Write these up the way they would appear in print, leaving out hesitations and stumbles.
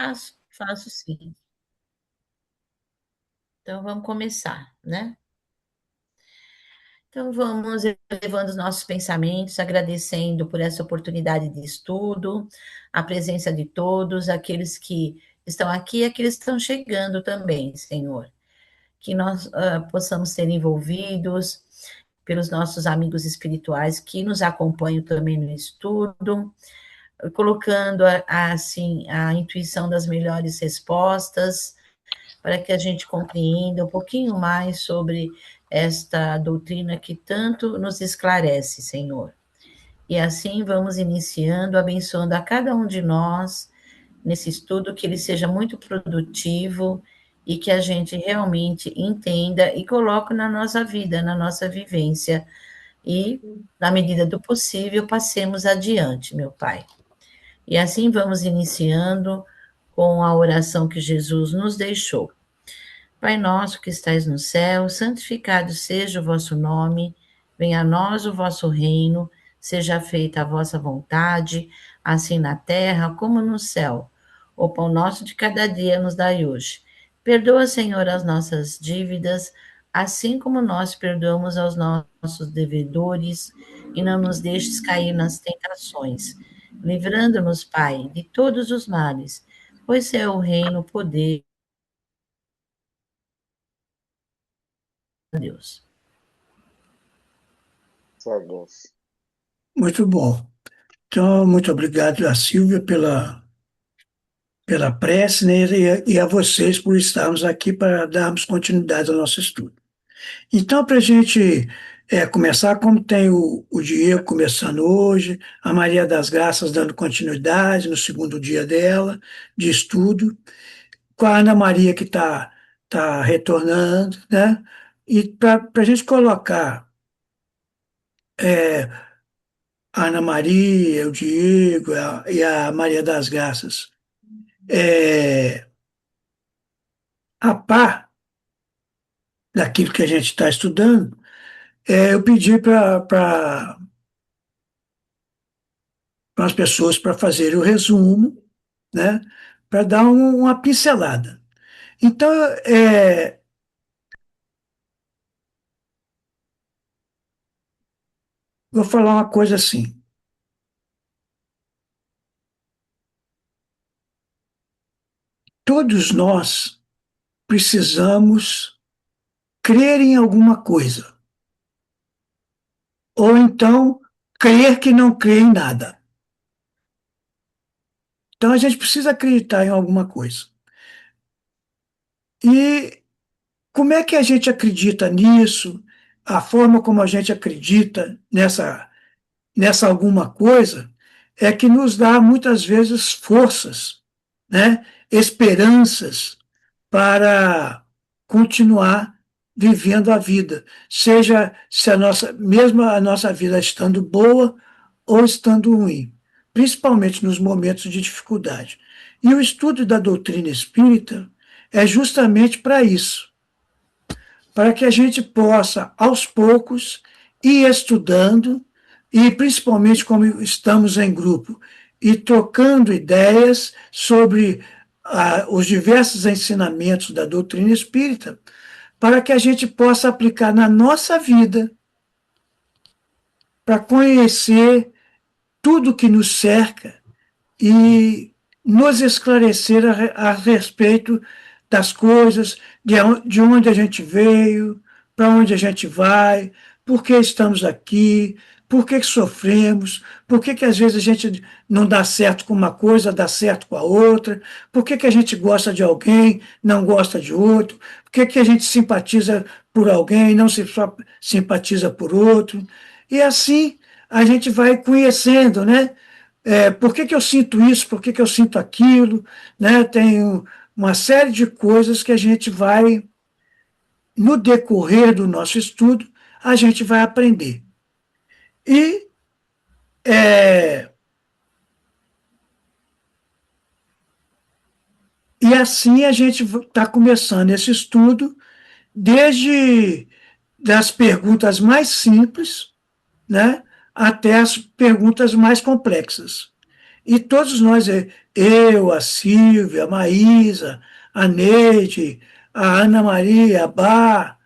Faço, faço sim. Então vamos começar, né? Então vamos elevando os nossos pensamentos, agradecendo por essa oportunidade de estudo, a presença de todos, aqueles que estão aqui e aqueles que estão chegando também, Senhor. Que nós possamos ser envolvidos pelos nossos amigos espirituais que nos acompanham também no estudo, colocando assim a intuição das melhores respostas para que a gente compreenda um pouquinho mais sobre esta doutrina que tanto nos esclarece, Senhor. E assim vamos iniciando, abençoando a cada um de nós nesse estudo, que ele seja muito produtivo e que a gente realmente entenda e coloque na nossa vida, na nossa vivência. E, na medida do possível, passemos adiante, meu Pai. E assim vamos iniciando com a oração que Jesus nos deixou. Pai nosso que estais no céu, santificado seja o vosso nome, venha a nós o vosso reino, seja feita a vossa vontade, assim na terra como no céu. O pão nosso de cada dia nos dai hoje. Perdoa, Senhor, as nossas dívidas, assim como nós perdoamos aos nossos devedores, e não nos deixes cair nas tentações, livrando-nos, Pai, de todos os males, pois é o reino, o poder, de Deus. Saudoso. Muito bom. Então, muito obrigado a Silvia pela prece, né, e a vocês por estarmos aqui para darmos continuidade ao nosso estudo. Então, para a gente começar, como tem o Diego começando hoje, a Maria das Graças dando continuidade no segundo dia dela, de estudo, com a Ana Maria que tá retornando, né? E para a gente colocar é, a Ana Maria, o Diego e a Maria das Graças a par daquilo que a gente está estudando, eu pedi para as pessoas para fazerem o resumo, né, para dar uma pincelada. Então, vou falar uma coisa assim: todos nós precisamos crer em alguma coisa, ou então crer que não crê em nada. Então, a gente precisa acreditar em alguma coisa. E como é que a gente acredita nisso? A forma como a gente acredita nessa alguma coisa é que nos dá muitas vezes forças, né? Esperanças para continuar vivendo a vida, seja se mesmo a nossa vida estando boa ou estando ruim, principalmente nos momentos de dificuldade. E o estudo da doutrina espírita é justamente para isso, para que a gente possa, aos poucos, ir estudando, e principalmente como estamos em grupo, e trocando ideias sobre os diversos ensinamentos da doutrina espírita, para que a gente possa aplicar na nossa vida, para conhecer tudo que nos cerca e nos esclarecer a respeito das coisas, de onde a gente veio, para onde a gente vai, por que estamos aqui, por que sofremos, por que às vezes a gente não dá certo com uma coisa, dá certo com a outra, por que a gente gosta de alguém, não gosta de outro, por que a gente simpatiza por alguém, não se só simpatiza por outro. E assim a gente vai conhecendo, né? Por que eu sinto isso, por que eu sinto aquilo, né? Tem uma série de coisas que a gente vai, no decorrer do nosso estudo, a gente vai aprender. E, é, e assim a gente está começando esse estudo desde das perguntas mais simples, né, até as perguntas mais complexas. E todos nós, eu, a Silvia, a Maísa, a Neide, a Ana Maria, a Bá,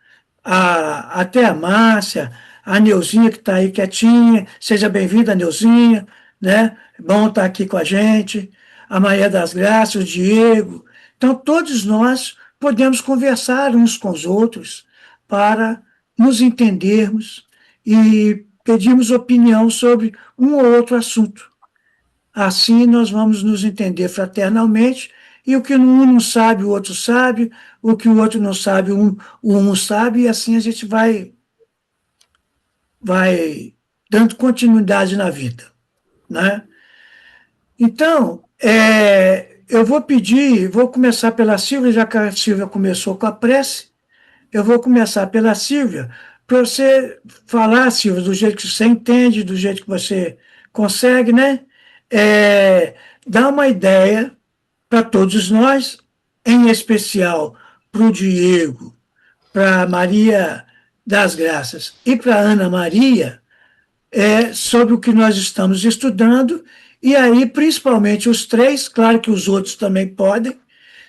até a Márcia, a Neuzinha que está aí quietinha, seja bem-vinda, Neuzinha, né? É bom estar aqui com a gente, a Maria das Graças, o Diego. Então, todos nós podemos conversar uns com os outros para nos entendermos e pedirmos opinião sobre um ou outro assunto. Assim nós vamos nos entender fraternalmente, e o que um não sabe, o outro sabe, o que o outro não sabe, o um sabe, e assim a gente vai dando continuidade na vida, né? Então, eu vou pedir, vou começar pela Silvia, já que a Silvia começou com a prece, eu vou começar pela Silvia, para você falar, Silvia, do jeito que você entende, do jeito que você consegue, né? É, dar uma ideia para todos nós, em especial para o Diego, para Maria das Graças e para Ana Maria, sobre o que nós estamos estudando, e aí, principalmente os três, claro que os outros também podem.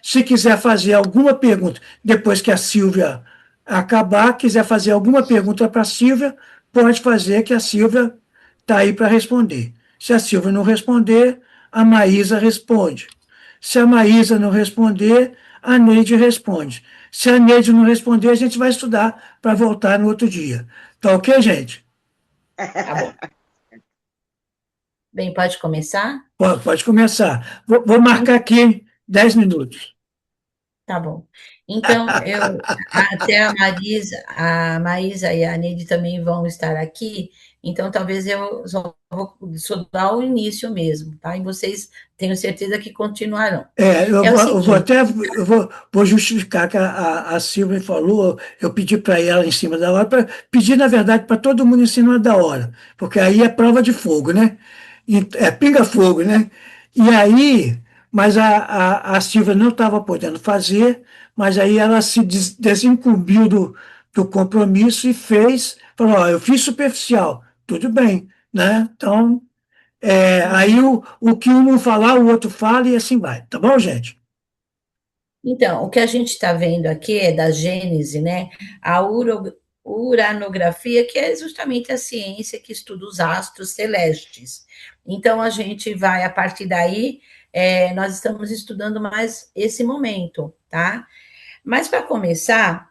Se quiser fazer alguma pergunta, depois que a Silvia acabar, quiser fazer alguma pergunta para a Silvia, pode fazer, que a Silvia está aí para responder. Se a Silvia não responder, a Maísa responde. Se a Maísa não responder, a Neide responde. Se a Neide não responder, a gente vai estudar para voltar no outro dia. Tá ok, gente? Tá bom. Bem, pode começar? Pode começar. Vou marcar aqui 10 minutos. Tá bom. Então, até a Maísa e a Neide também vão estar aqui, então talvez eu só dar o início mesmo, tá? E vocês tenho certeza que continuarão. Eu É o vou, eu vou seguinte, até vou justificar que a Silvia falou, eu pedi para ela em cima da hora, pedir, na verdade, para todo mundo em cima da hora, porque aí é prova de fogo, né? É pinga-fogo, né? E aí, mas a Silvia não estava podendo fazer, mas aí ela se desincumbiu do compromisso e falou, ó, eu fiz superficial, tudo bem, né? Então, aí o que um não falar, o outro fala e assim vai. Tá bom, gente? então, o que a gente está vendo aqui é da Gênese, né? A uranografia, que é justamente a ciência que estuda os astros celestes. Então, a gente vai, a partir daí, nós estamos estudando mais esse momento, tá? Mas para começar,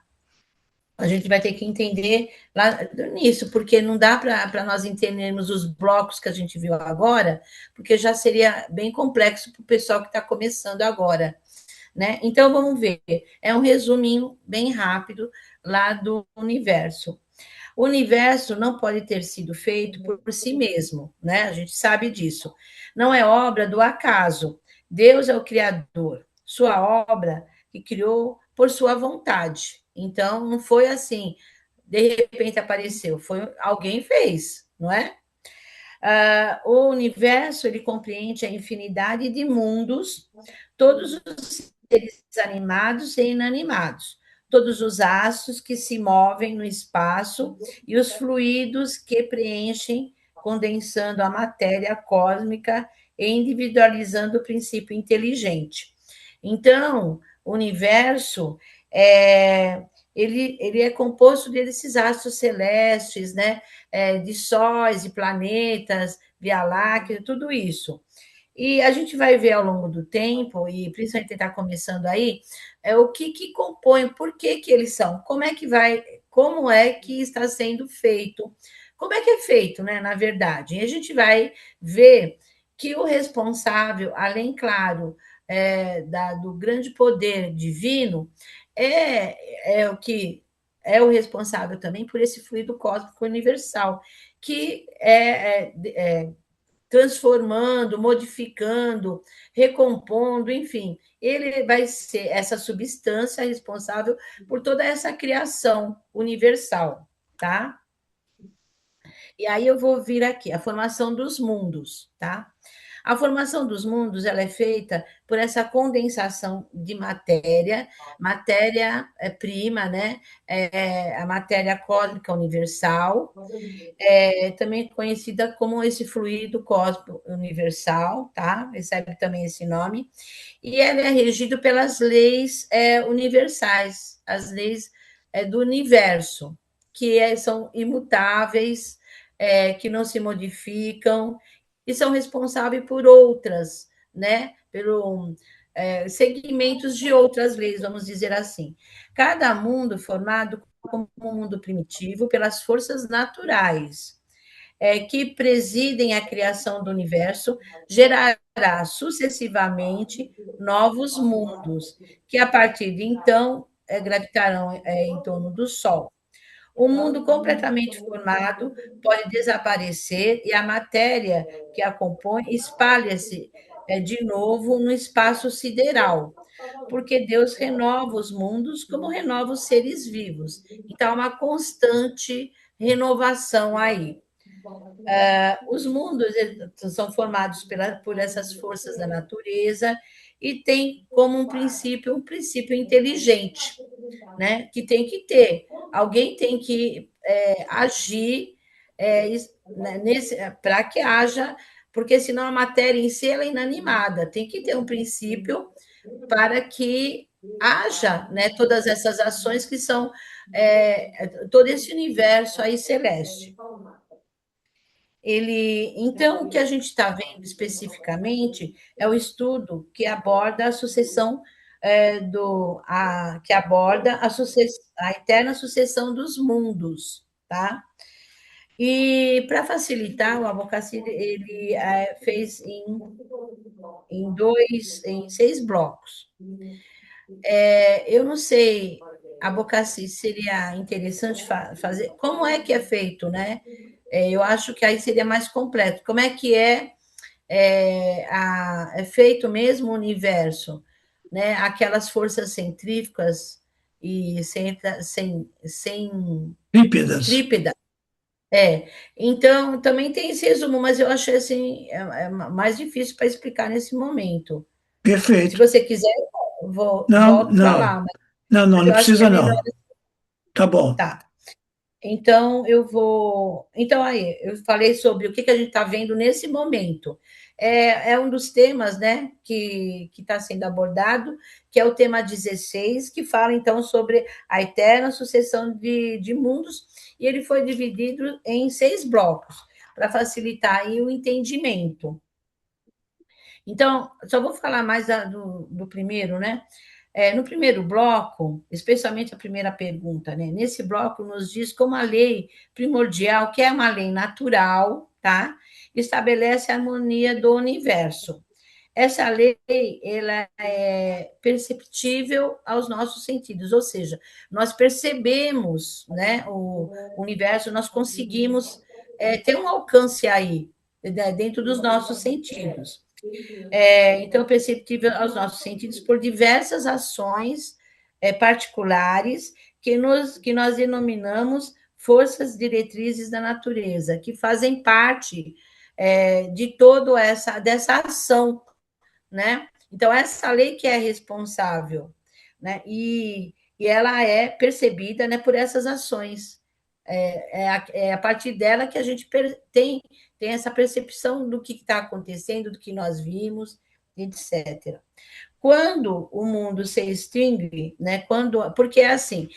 a gente vai ter que entender lá nisso, porque não dá para nós entendermos os blocos que a gente viu agora, porque já seria bem complexo para o pessoal que está começando agora, né? Então vamos ver. É um resuminho bem rápido lá do universo. O universo não pode ter sido feito por si mesmo, né? A gente sabe disso. Não é obra do acaso. Deus é o criador. Sua obra que criou por sua vontade. Então não foi assim, de repente apareceu, foi alguém fez, não é? O universo ele compreende a infinidade de mundos, todos os seres animados e inanimados, todos os astros que se movem no espaço e os fluidos que preenchem, condensando a matéria cósmica e individualizando o princípio inteligente. Então, o universo ele é composto desses astros celestes, né? De sóis e planetas, Via Láctea, tudo isso. E a gente vai ver ao longo do tempo, e principalmente está começando aí, o que compõe, por que eles são, como é que está sendo feito, como é que é feito, né, na verdade. E a gente vai ver que o responsável, além, claro, do grande poder divino, é o que é o responsável também por esse fluido cósmico universal, que é transformando, modificando, recompondo, enfim, ele vai ser essa substância responsável por toda essa criação universal, tá? E aí eu vou vir aqui, a formação dos mundos, tá? A formação dos mundos ela é feita por essa condensação de matéria, matéria prima, né? A matéria cósmica universal, também conhecida como esse fluido cósmico universal, tá? Recebe também esse nome. E ele é regido pelas leis universais, as leis do universo, que são imutáveis, que não se modificam, e são responsáveis por outras, né? Pelo segmentos de outras leis, vamos dizer assim. Cada mundo formado como um mundo primitivo pelas forças naturais, que presidem a criação do universo, gerará sucessivamente novos mundos, que a partir de então gravitarão em torno do Sol. O mundo completamente formado pode desaparecer e a matéria que a compõe espalha-se de novo no espaço sideral, porque Deus renova os mundos como renova os seres vivos. Então, há uma constante renovação aí. Os mundos são formados por essas forças da natureza e tem como um princípio inteligente, né? Que tem que ter. Alguém tem que agir para que haja, porque senão a matéria em si ela é inanimada. Tem que ter um princípio para que haja, né, todas essas ações que são todo esse universo aí celeste. Então, o que a gente está vendo especificamente é o estudo que aborda a sucessão que aborda a eterna sucessão dos mundos, tá? E para facilitar, o Amokaci ele fez em 6 blocos. Eu não sei, Amokaci, seria interessante fazer. Como é que é feito, né? Eu acho que aí seria mais completo. Como é que é feito mesmo o universo, né? Aquelas forças centrífugas e Lípidas. centrípedas. Então, também tem esse resumo, mas eu achei assim, mais difícil para explicar nesse momento. Se Perfeito. você quiser, Não, volto para não, lá, não, mas não eu acho que é precisa melhor. não. Tá bom. Tá. Então, eu vou. Então, aí, eu falei sobre o que a gente está vendo nesse momento. É um dos temas, né, que está sendo abordado, que é o tema 16, que fala, então, sobre a eterna sucessão de mundos, e ele foi dividido em 6 blocos, para facilitar aí o entendimento. Então, só vou falar mais do primeiro, né? No primeiro bloco, especialmente a primeira pergunta, né? Nesse bloco nos diz como a lei primordial, que é uma lei natural, tá? Estabelece a harmonia do universo. Essa lei, ela é perceptível aos nossos sentidos, ou seja, nós percebemos, né, o universo, nós conseguimos ter um alcance aí, né, dentro dos nossos sentidos. Então, perceptível aos nossos sentidos por diversas ações particulares que nós denominamos forças diretrizes da natureza, que fazem parte de toda dessa ação, né? Então, essa lei que é responsável, né? E ela é percebida, né, por essas ações. A partir dela que a gente tem essa percepção do que está acontecendo, do que nós vimos, etc. Quando o mundo se extingue, né, porque é assim,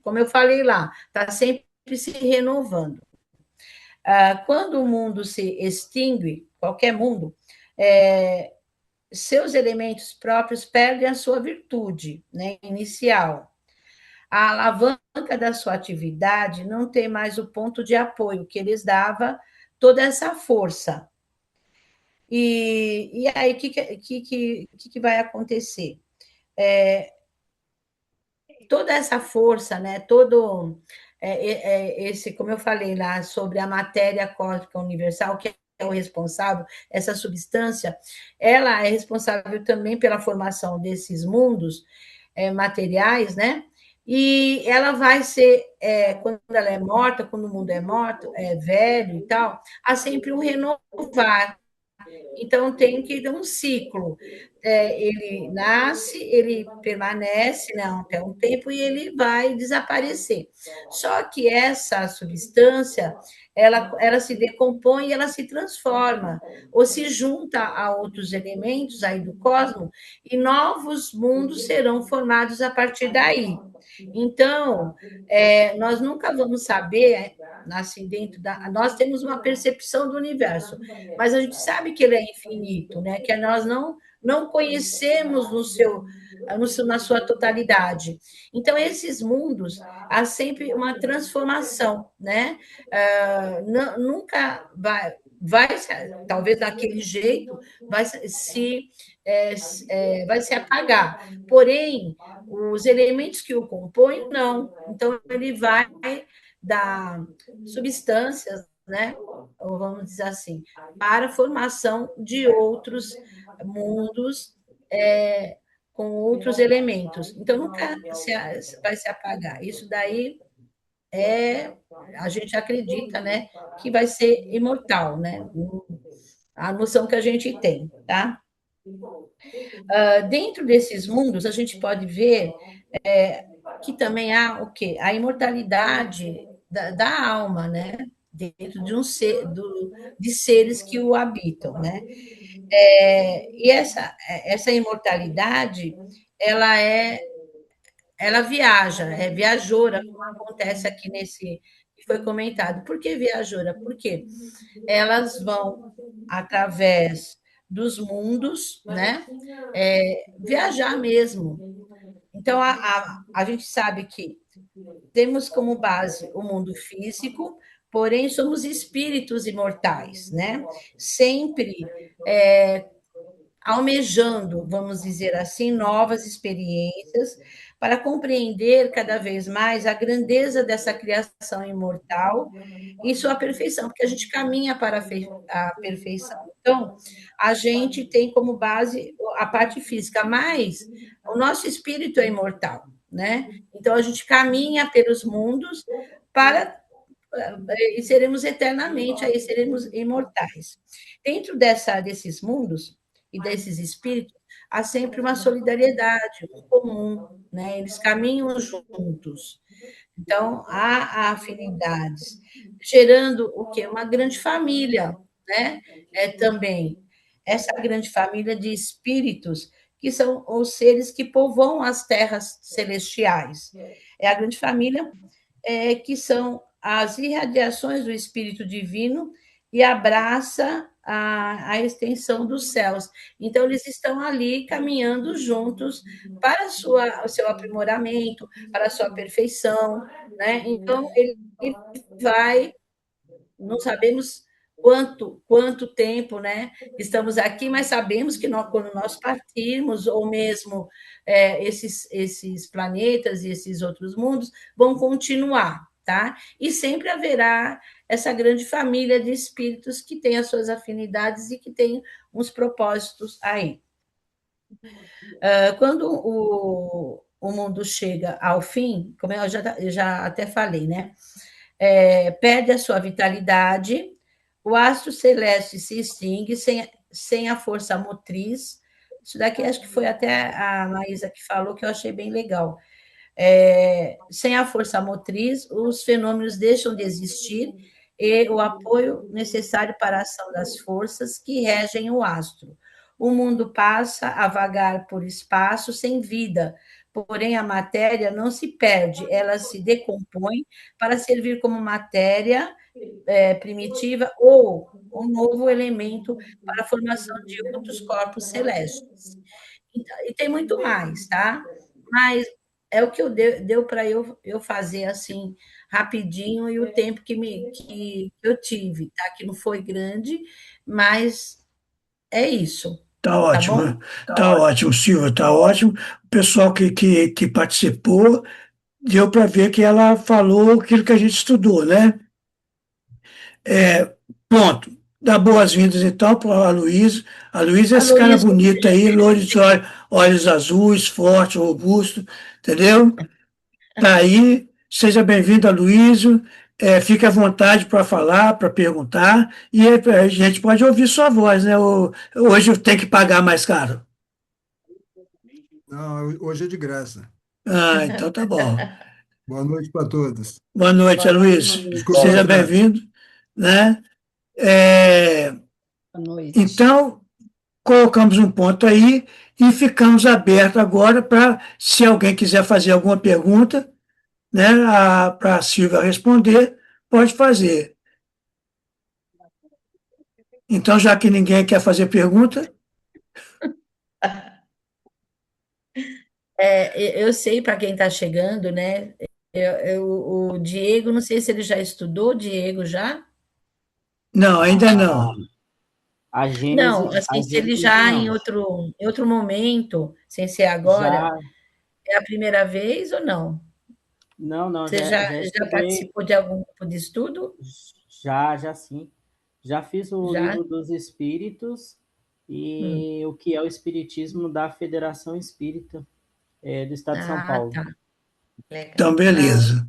como eu falei lá, está sempre se renovando. Quando o mundo se extingue, qualquer mundo, seus elementos próprios perdem a sua virtude, né, inicial. A alavanca da sua atividade não tem mais o ponto de apoio que lhes dava toda essa força. E aí, o que vai acontecer? Toda essa força, né, todo esse, como eu falei lá, sobre a matéria cósmica universal, que é o responsável, essa substância, ela é responsável também pela formação desses mundos materiais, né? E ela vai ser, quando ela é morta, quando o mundo é morto, é velho e tal, há sempre um renovar. Então, tem que ter um ciclo. Ele nasce, ele permanece, né, até um tempo e ele vai desaparecer. Só que essa substância, ela se decompõe e ela se transforma, ou se junta a outros elementos aí do cosmos, e novos mundos serão formados a partir daí. Então, nós nunca vamos saber, assim, dentro da. Nós temos uma percepção do universo, mas a gente sabe que ele é infinito, né? Que nós não conhecemos na sua totalidade. Então, esses mundos, há sempre uma transformação, né? Nunca vai, talvez daquele jeito, vai se apagar. Porém, os elementos que o compõem, não. Então, ele vai dar substâncias, né? Ou vamos dizer assim, para a formação de outros mundos com outros elementos. Então, nunca vai se apagar. Isso daí a gente acredita, né, que vai ser imortal, né? A noção que a gente tem, tá? Dentro desses mundos, a gente pode ver que também há o quê? A imortalidade da alma, né? Dentro de de seres que o habitam, né? E essa imortalidade, ela é, ela viaja, é viajoura, como acontece aqui nesse que foi comentado. Por que viajoura? Porque elas vão através dos mundos, né? Viajar mesmo. Então, a gente sabe que temos como base o mundo físico, porém somos espíritos imortais, né? Sempre almejando, vamos dizer assim, novas experiências para compreender cada vez mais a grandeza dessa criação imortal e sua perfeição, porque a gente caminha para a perfeição. Então, a gente tem como base a parte física, mas o nosso espírito é imortal, né? Então, a gente caminha pelos mundos para e seremos eternamente, aí seremos imortais. Dentro desses mundos e desses espíritos, há sempre uma solidariedade, um comum, né? Eles caminham juntos. Então, há afinidades, gerando o quê? Uma grande família, né? Também. Essa grande família de espíritos que são os seres que povoam as terras celestiais. É a grande família que são as irradiações do Espírito Divino e abraça a extensão dos céus. Então, eles estão ali caminhando juntos para o seu aprimoramento, para a sua perfeição, né? Então, ele vai, não sabemos quanto tempo, né? Estamos aqui, mas sabemos que quando nós partirmos, ou mesmo esses planetas e esses outros mundos vão continuar, tá? E sempre haverá essa grande família de espíritos que tem as suas afinidades e que tem uns propósitos aí. Quando o mundo chega ao fim, como eu já até falei, né? Perde a sua vitalidade, o astro celeste se extingue sem a força motriz. Isso daqui acho que foi até a Maísa que falou, que eu achei bem legal. Sem a força motriz, os fenômenos deixam de existir e o apoio necessário para a ação das forças que regem o astro. O mundo passa a vagar por espaço sem vida, porém a matéria não se perde, ela se decompõe para servir como matéria primitiva ou um novo elemento para a formação de outros corpos celestes. E tem muito mais, tá? Mas é o que deu para eu fazer assim rapidinho e o tempo que eu tive, tá? Que não foi grande, mas é isso, Tá tá ótimo, bom? tá ótimo, Silvia, tá ótimo. O pessoal que participou, deu para ver que ela falou aquilo que a gente estudou, né? Ponto. Dá boas-vindas, então, para a Luísa. A Luísa é A esse cara Luísa, bonito aí, loiro de olhos azuis, forte, robusto, entendeu? Tá aí. Seja bem-vindo, Luísa. Fique à vontade para falar, para perguntar, e a gente pode ouvir sua voz, né? Hoje tem que pagar mais caro. Não, hoje é de graça. Ah, então tá bom. Boa noite para todos. Boa noite, Boa noite, Luiz. Desculpa, Luiz. Seja Fred. bem-vindo, né? É, Boa noite. então, colocamos um ponto aí e ficamos abertos agora para, se alguém quiser fazer alguma pergunta, né, para a Silvia responder, pode fazer. Então, já que ninguém quer fazer pergunta, Eu sei para quem está chegando, né? O Diego, não sei se ele já estudou, Diego já? não, ainda A, não. Não, a assim, se ele Gênesis já não. em outro momento, sem ser agora, Já, é a primeira vez ou não? não, Você já já estudei, participou de algum grupo de estudo? já sim. Já fiz o Já? livro dos Espíritos Hum. e o que é o Espiritismo da Federação Espírita do Estado de São Ah, Paulo. tá. Legal. Então, Ah, beleza.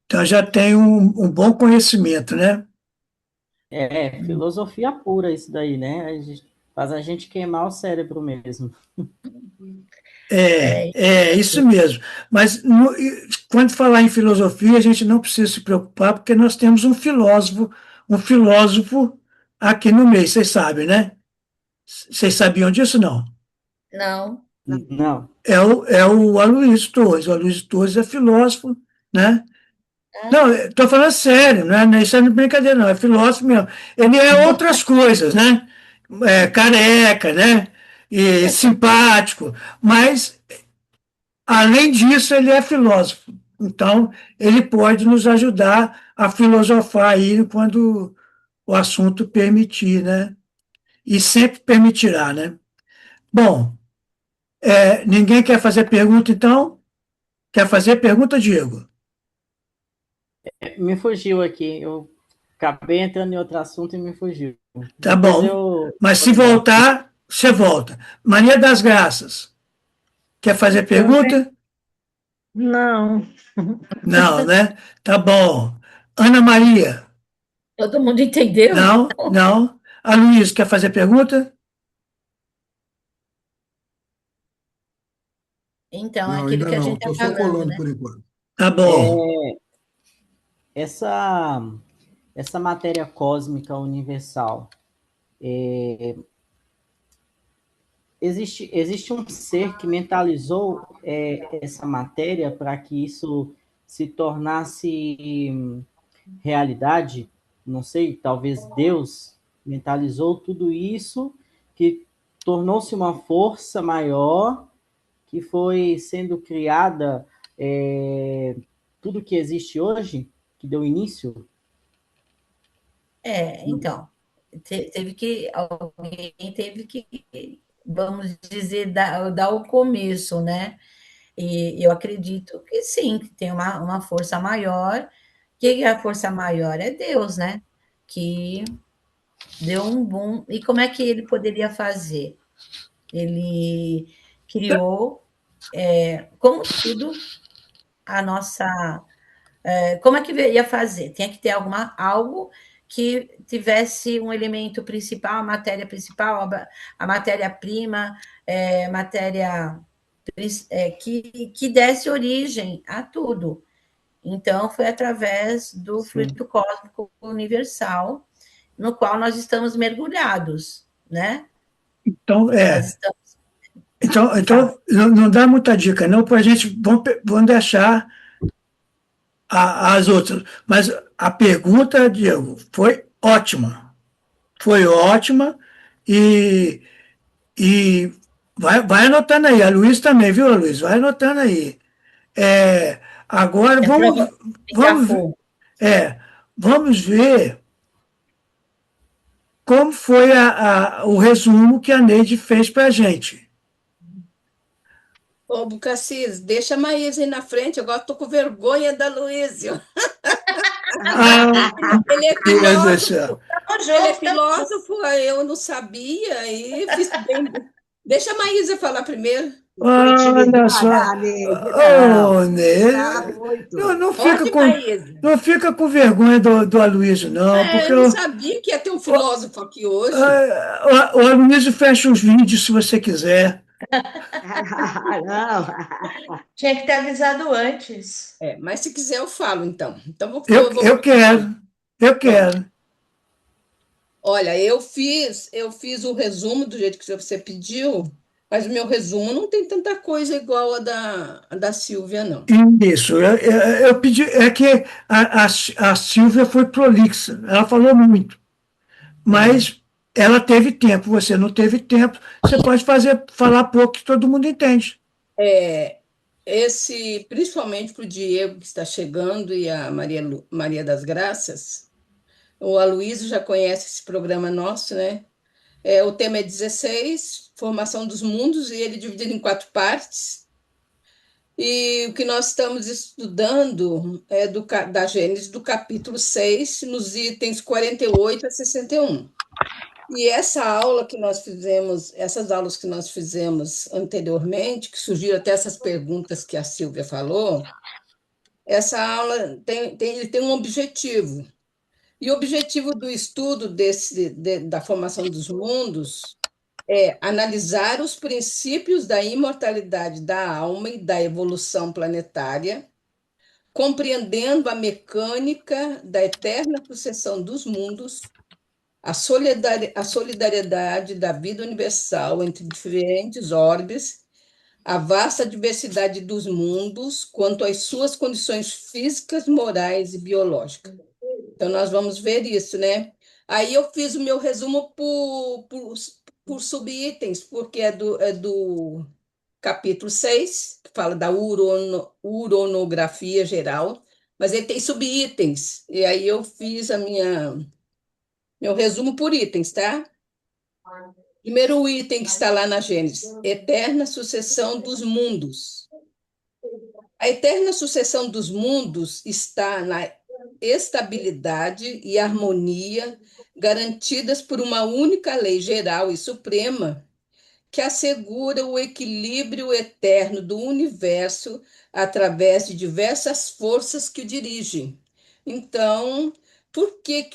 Então, já tem um bom conhecimento, né? Filosofia pura isso daí, né? Faz a gente queimar o cérebro mesmo. É, é, é isso mesmo. Mas quando falar em filosofia, a gente não precisa se preocupar, porque nós temos um filósofo aqui no meio, vocês sabem, né? Vocês sabiam disso, não? não. Não, É o Aloysio Torres. O Aloysio Torres é filósofo, né? Ah, Não, estou falando sério, né? Isso não é brincadeira, não. É filósofo mesmo. Ele é outras coisas, né? Careca, né? E simpático, mas além disso, ele é filósofo. Então, ele pode nos ajudar a filosofar aí quando o assunto permitir, né? E sempre permitirá, né? Bom, ninguém quer fazer pergunta, então? Quer fazer pergunta, Diego? me fugiu aqui. Eu acabei entrando em outro assunto e me fugiu. Tá Depois bom. eu Mas vou se lembrar. voltar, você volta. Maria das Graças, quer fazer Também pergunta? não. Não, né? Tá bom. Ana Maria? todo mundo entendeu? Não, não. A Luiz, quer fazer pergunta? Então, é Não, aquilo ainda que a não. gente está Estou só falando, colando né? por enquanto. Tá bom. Essa, essa matéria cósmica universal, existe um ser que mentalizou essa matéria para que isso se tornasse realidade? Não sei, talvez Deus mentalizou tudo isso, que tornou-se uma força maior, que foi sendo criada tudo que existe hoje, que deu início. Então, alguém teve que, vamos dizer, dar o começo, né? E eu acredito que sim, que tem uma força maior. O que é a força maior? É Deus, né? Que deu um boom. E como é que ele poderia fazer? Ele criou, como tudo, a nossa. Como é que ia fazer? Tinha que ter algo que tivesse um elemento principal, a matéria principal, a matéria-prima, matéria que desse origem a tudo. Então, foi através do Sim. fluido cósmico universal, no qual nós estamos mergulhados, né? Então, Nós estamos. então Fala. não dá muita dica, não, para a gente vamos deixar as outras. Mas a pergunta, Diego, foi ótima. Foi ótima e, e vai anotando aí. A Luiz também, viu, Luiz? Vai anotando aí. Agora É prova pegar vamos, fogo. é, vamos ver como foi o resumo que a Neide fez para a gente. Ô, Bucassis, deixa a Maísa aí na frente, agora estou com vergonha da Luísio. Ah, Ele é Deus do filósofo, céu. ele é filósofo, eu não sabia e fiz bem. Deixa a Maísa falar primeiro. Olha só. Intimidade, Neide, não. Ô, Tá Ney, muito. Olha, Maísa. não fica com vergonha do Aloysio, não, porque Eu não sabia que ia ter um filósofo aqui hoje. o Aloysio fecha os vídeos se você quiser. Não. Tinha que ter avisado antes. Mas se quiser eu falo, então. Então Eu quero, eu quero. Olha, eu fiz o resumo do jeito que você pediu, mas o meu resumo não tem tanta coisa igual a da Silvia, não. Isso, eu pedi, é que a Silvia foi prolixa, ela falou muito, mas ela teve tempo, você não teve tempo, você pode falar pouco que todo mundo entende. Principalmente para o Diego que está chegando e a Maria das Graças, o Aloysio já conhece esse programa nosso, né? O tema é 16, Formação dos Mundos, e ele é dividido em 4 partes. E o que nós estamos estudando é da Gênesis, do capítulo 6, nos itens 48 a 61. E essas aulas que nós fizemos anteriormente, que surgiram até essas perguntas que a Silvia falou, essa aula ele tem um objetivo. E o objetivo do estudo da formação dos mundos é analisar os princípios da imortalidade da alma e da evolução planetária, compreendendo a mecânica da eterna sucessão dos mundos, a solidariedade da vida universal entre diferentes orbes, a vasta diversidade dos mundos quanto às suas condições físicas, morais e biológicas. Então, nós vamos ver isso, né? Aí eu fiz o meu resumo por subitens, porque é do capítulo 6 que fala da uronografia geral, mas ele tem subitens, e aí eu fiz meu resumo por itens, tá? Primeiro item que está lá na Gênesis, eterna sucessão dos mundos. A eterna sucessão dos mundos está na estabilidade e harmonia garantidas por uma única lei geral e suprema que assegura o equilíbrio eterno do universo através de diversas forças que o dirigem. Então, por que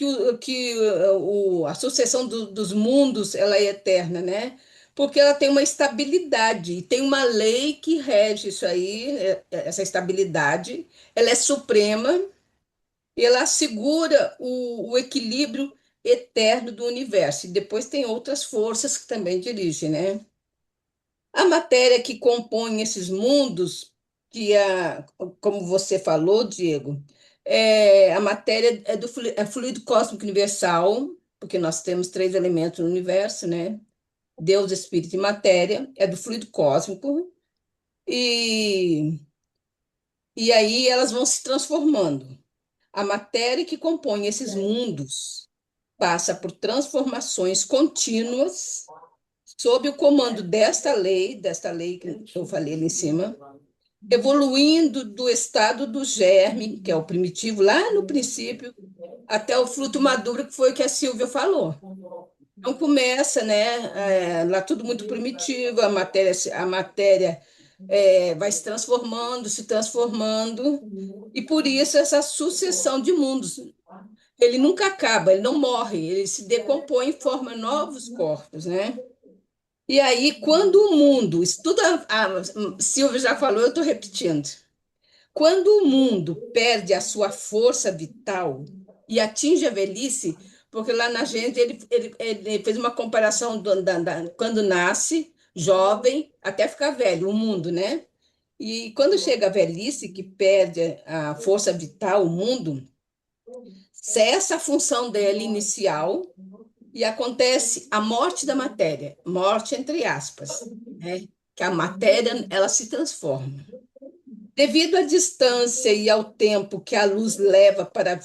a sucessão dos mundos ela é eterna, né? Porque ela tem uma estabilidade e tem uma lei que rege isso aí, essa estabilidade, ela é suprema e ela assegura o equilíbrio eterno do universo. E depois tem outras forças que também dirigem, né? A matéria que compõe esses mundos, como você falou, Diego, a matéria é fluido cósmico universal, porque nós temos 3 elementos no universo, né? Deus, Espírito e matéria, é do fluido cósmico, e, e aí elas vão se transformando. A matéria que compõe esses mundos passa por transformações contínuas sob o comando desta lei que eu falei ali em cima, evoluindo do estado do germe, que é o primitivo, lá no princípio, até o fruto maduro, que foi o que a Silvia falou. Então começa, né, lá tudo muito primitivo, a matéria vai se transformando, e por isso essa sucessão de mundos. Ele nunca acaba, ele não morre, ele se decompõe e forma novos corpos, né? E aí, quando o mundo estuda, a Silvia já falou, eu estou repetindo. Quando o mundo perde a sua força vital e atinge a velhice, porque lá na gente ele fez uma comparação quando nasce, jovem, até ficar velho, o mundo, né? E quando chega a velhice, que perde a força vital, o mundo, cessa a função dele inicial e acontece a morte da matéria, morte entre aspas, né? Que a matéria ela se transforma. Devido à distância e ao tempo que a luz leva para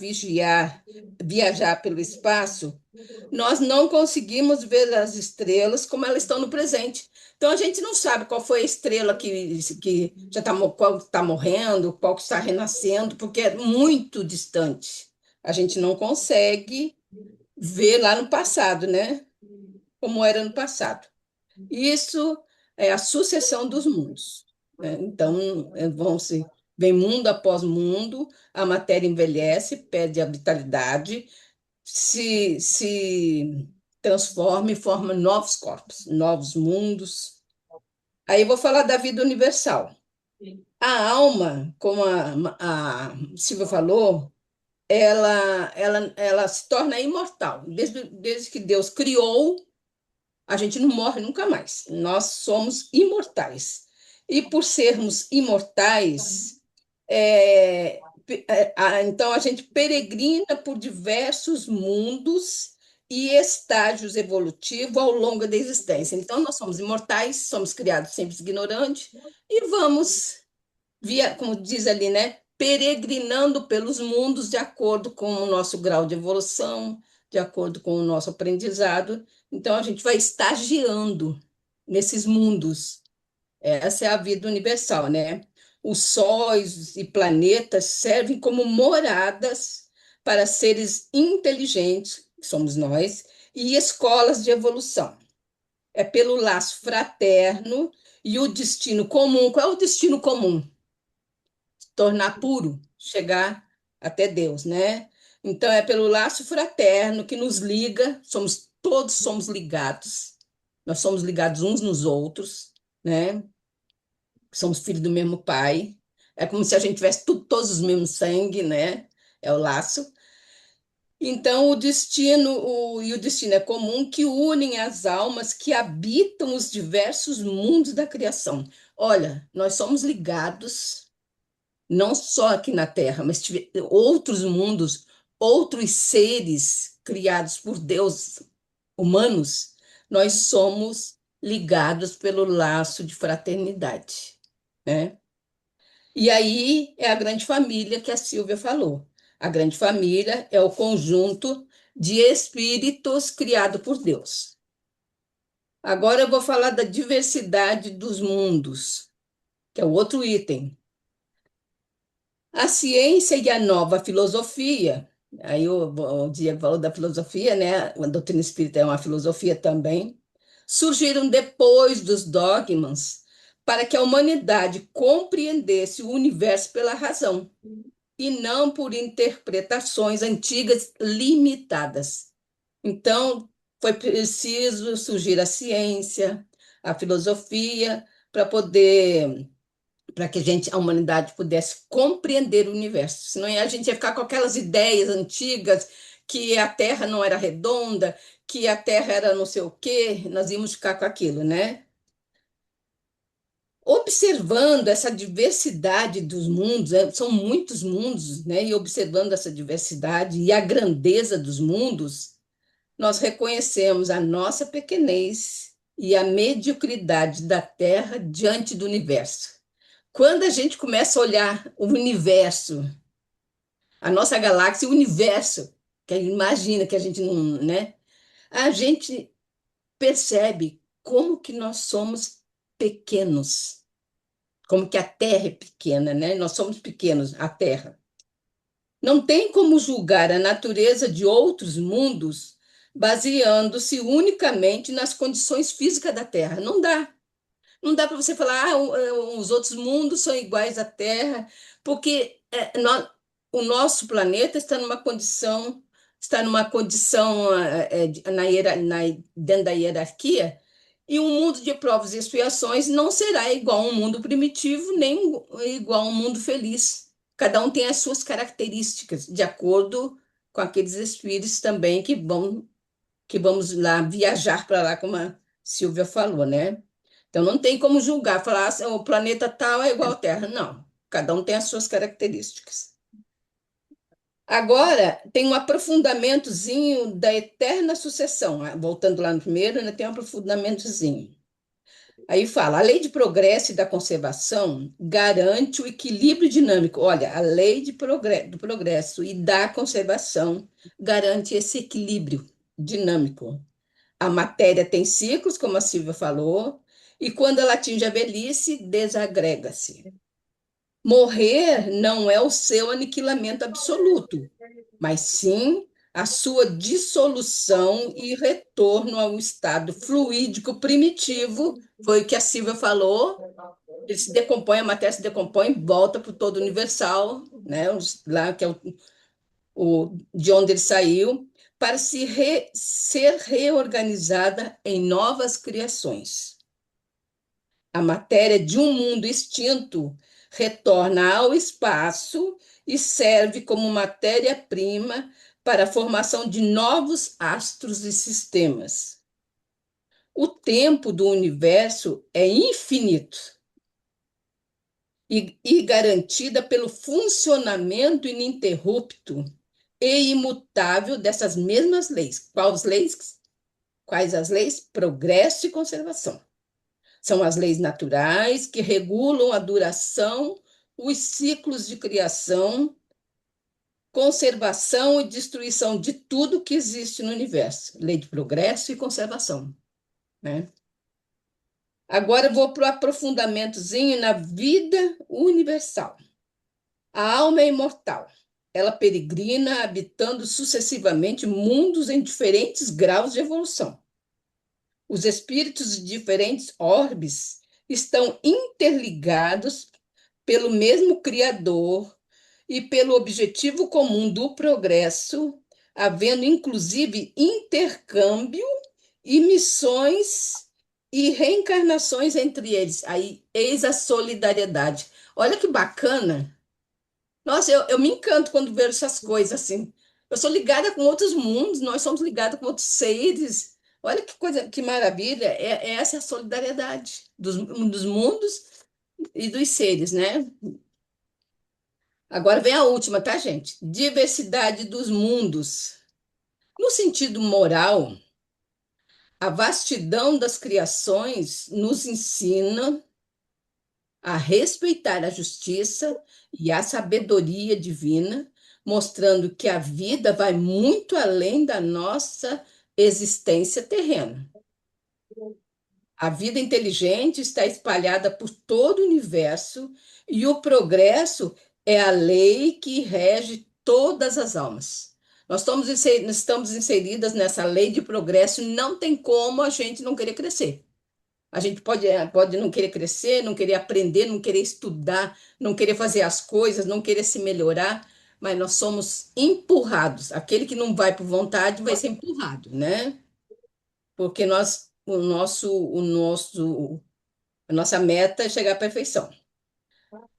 viajar pelo espaço, nós não conseguimos ver as estrelas como elas estão no presente. Então, a gente não sabe qual foi a estrela que já está qual está morrendo, qual que está renascendo, porque é muito distante. A gente não consegue ver lá no passado, né? Como era no passado. Isso é a sucessão dos mundos, né? Então, vem mundo após mundo, a matéria envelhece, perde a vitalidade, se transforma e forma novos corpos, novos mundos. Aí eu vou falar da vida universal. A alma, como a Silvia falou, ela se torna imortal. Desde que Deus criou, a gente não morre nunca mais. Nós somos imortais. E por sermos imortais, então a gente peregrina por diversos mundos e estágios evolutivos ao longo da existência. Então, nós somos imortais, somos criados sempre ignorantes e vamos como diz ali, né, peregrinando pelos mundos de acordo com o nosso grau de evolução, de acordo com o nosso aprendizado. Então, a gente vai estagiando nesses mundos. Essa é a vida universal, né? Os sóis e planetas servem como moradas para seres inteligentes, que somos nós, e escolas de evolução. É pelo laço fraterno e o destino comum. Qual é o destino comum? Tornar puro, chegar até Deus, né? Então é pelo laço fraterno que nos liga, todos somos ligados, nós somos ligados uns nos outros, né? Somos filhos do mesmo pai, é como se a gente tivesse todos os mesmos sangue, né? É o laço. Então o destino é comum que unem as almas que habitam os diversos mundos da criação. Olha, nós somos ligados não só aqui na Terra, mas outros mundos, outros seres criados por Deus, humanos, nós somos ligados pelo laço de fraternidade, né? E aí é a grande família que a Silvia falou. A grande família é o conjunto de espíritos criado por Deus. Agora eu vou falar da diversidade dos mundos, que é o outro item. A ciência e a nova filosofia, aí o Diego falou da filosofia, né? A doutrina espírita é uma filosofia também, surgiram depois dos dogmas para que a humanidade compreendesse o universo pela razão e não por interpretações antigas limitadas. Então, foi preciso surgir a ciência, a filosofia, para que a humanidade pudesse compreender o universo. Senão a gente ia ficar com aquelas ideias antigas que a Terra não era redonda, que a Terra era não sei o quê, nós íamos ficar com aquilo, né? Observando essa diversidade dos mundos, são muitos mundos, né? E observando essa diversidade e a grandeza dos mundos, nós reconhecemos a nossa pequenez e a mediocridade da Terra diante do universo. Quando a gente começa a olhar o universo, a nossa galáxia, o universo, que imagina que a gente não, né? A gente percebe como que nós somos pequenos, como que a Terra é pequena, né? Nós somos pequenos, a Terra. Não tem como julgar a natureza de outros mundos baseando-se unicamente nas condições físicas da Terra. Não dá. Não dá para você falar, os outros mundos são iguais à Terra, porque o nosso planeta está numa condição dentro da hierarquia, e um mundo de provas e expiações não será igual a um mundo primitivo, nem igual a um mundo feliz. Cada um tem as suas características, de acordo com aqueles espíritos também que vamos lá viajar para lá, como a Silvia falou, né? Então, não tem como julgar, falar assim, o planeta tal é igual à Terra. Não, cada um tem as suas características. Agora, tem um aprofundamentozinho da eterna sucessão. Voltando lá no primeiro, tem um aprofundamentozinho. Aí fala, a lei de progresso e da conservação garante o equilíbrio dinâmico. Olha, a lei do progresso e da conservação garante esse equilíbrio dinâmico. A matéria tem ciclos, como a Silvia falou, e quando ela atinge a velhice, desagrega-se. Morrer não é o seu aniquilamento absoluto, mas sim a sua dissolução e retorno ao estado fluídico primitivo, foi o que a Silvia falou, ele se decompõe, a matéria se decompõe, volta para o todo universal, né, lá que é de onde ele saiu, para ser reorganizada em novas criações. A matéria de um mundo extinto retorna ao espaço e serve como matéria-prima para a formação de novos astros e sistemas. O tempo do universo é infinito e garantida pelo funcionamento ininterrupto e imutável dessas mesmas leis. Quais leis? Quais as leis? Progresso e conservação. São as leis naturais que regulam a duração, os ciclos de criação, conservação e destruição de tudo que existe no universo. Lei de progresso e conservação, né? Agora eu vou para o aprofundamentozinho na vida universal. A alma é imortal. Ela peregrina, habitando sucessivamente mundos em diferentes graus de evolução. Os espíritos de diferentes orbes estão interligados pelo mesmo Criador e pelo objetivo comum do progresso, havendo inclusive intercâmbio e missões e reencarnações entre eles. Aí, eis a solidariedade. Olha que bacana. Nossa, eu me encanto quando vejo essas coisas assim. Eu sou ligada com outros mundos, nós somos ligados com outros seres. Olha que coisa, que maravilha. Essa é a solidariedade dos mundos e dos seres, né? Agora vem a última, tá, gente? Diversidade dos mundos. No sentido moral, a vastidão das criações nos ensina a respeitar a justiça e a sabedoria divina, mostrando que a vida vai muito além da nossa existência terrena. A vida inteligente está espalhada por todo o universo e o progresso é a lei que rege todas as almas. Nós estamos inseridas nessa lei de progresso, não tem como a gente não querer crescer. A gente pode não querer crescer, não querer aprender, não querer estudar, não querer fazer as coisas, não querer se melhorar, mas nós somos empurrados. Aquele que não vai por vontade vai ser empurrado, né? Porque a nossa meta é chegar à perfeição.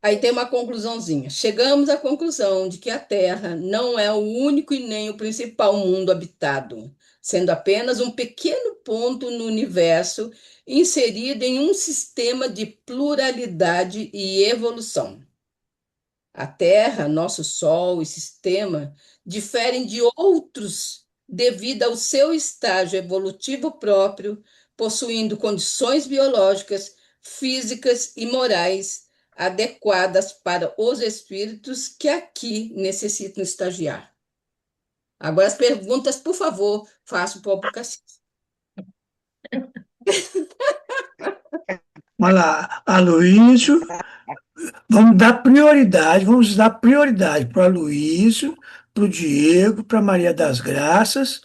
Aí tem uma conclusãozinha. Chegamos à conclusão de que a Terra não é o único e nem o principal mundo habitado, sendo apenas um pequeno ponto no universo inserido em um sistema de pluralidade e evolução. A Terra, nosso Sol e sistema diferem de outros devido ao seu estágio evolutivo próprio, possuindo condições biológicas, físicas e morais adequadas para os espíritos que aqui necessitam estagiar. Agora as perguntas, por favor, faço para o Albucacis. Olha lá, Aloísio, vamos dar prioridade para o Aloísio, para o Diego, para a Maria das Graças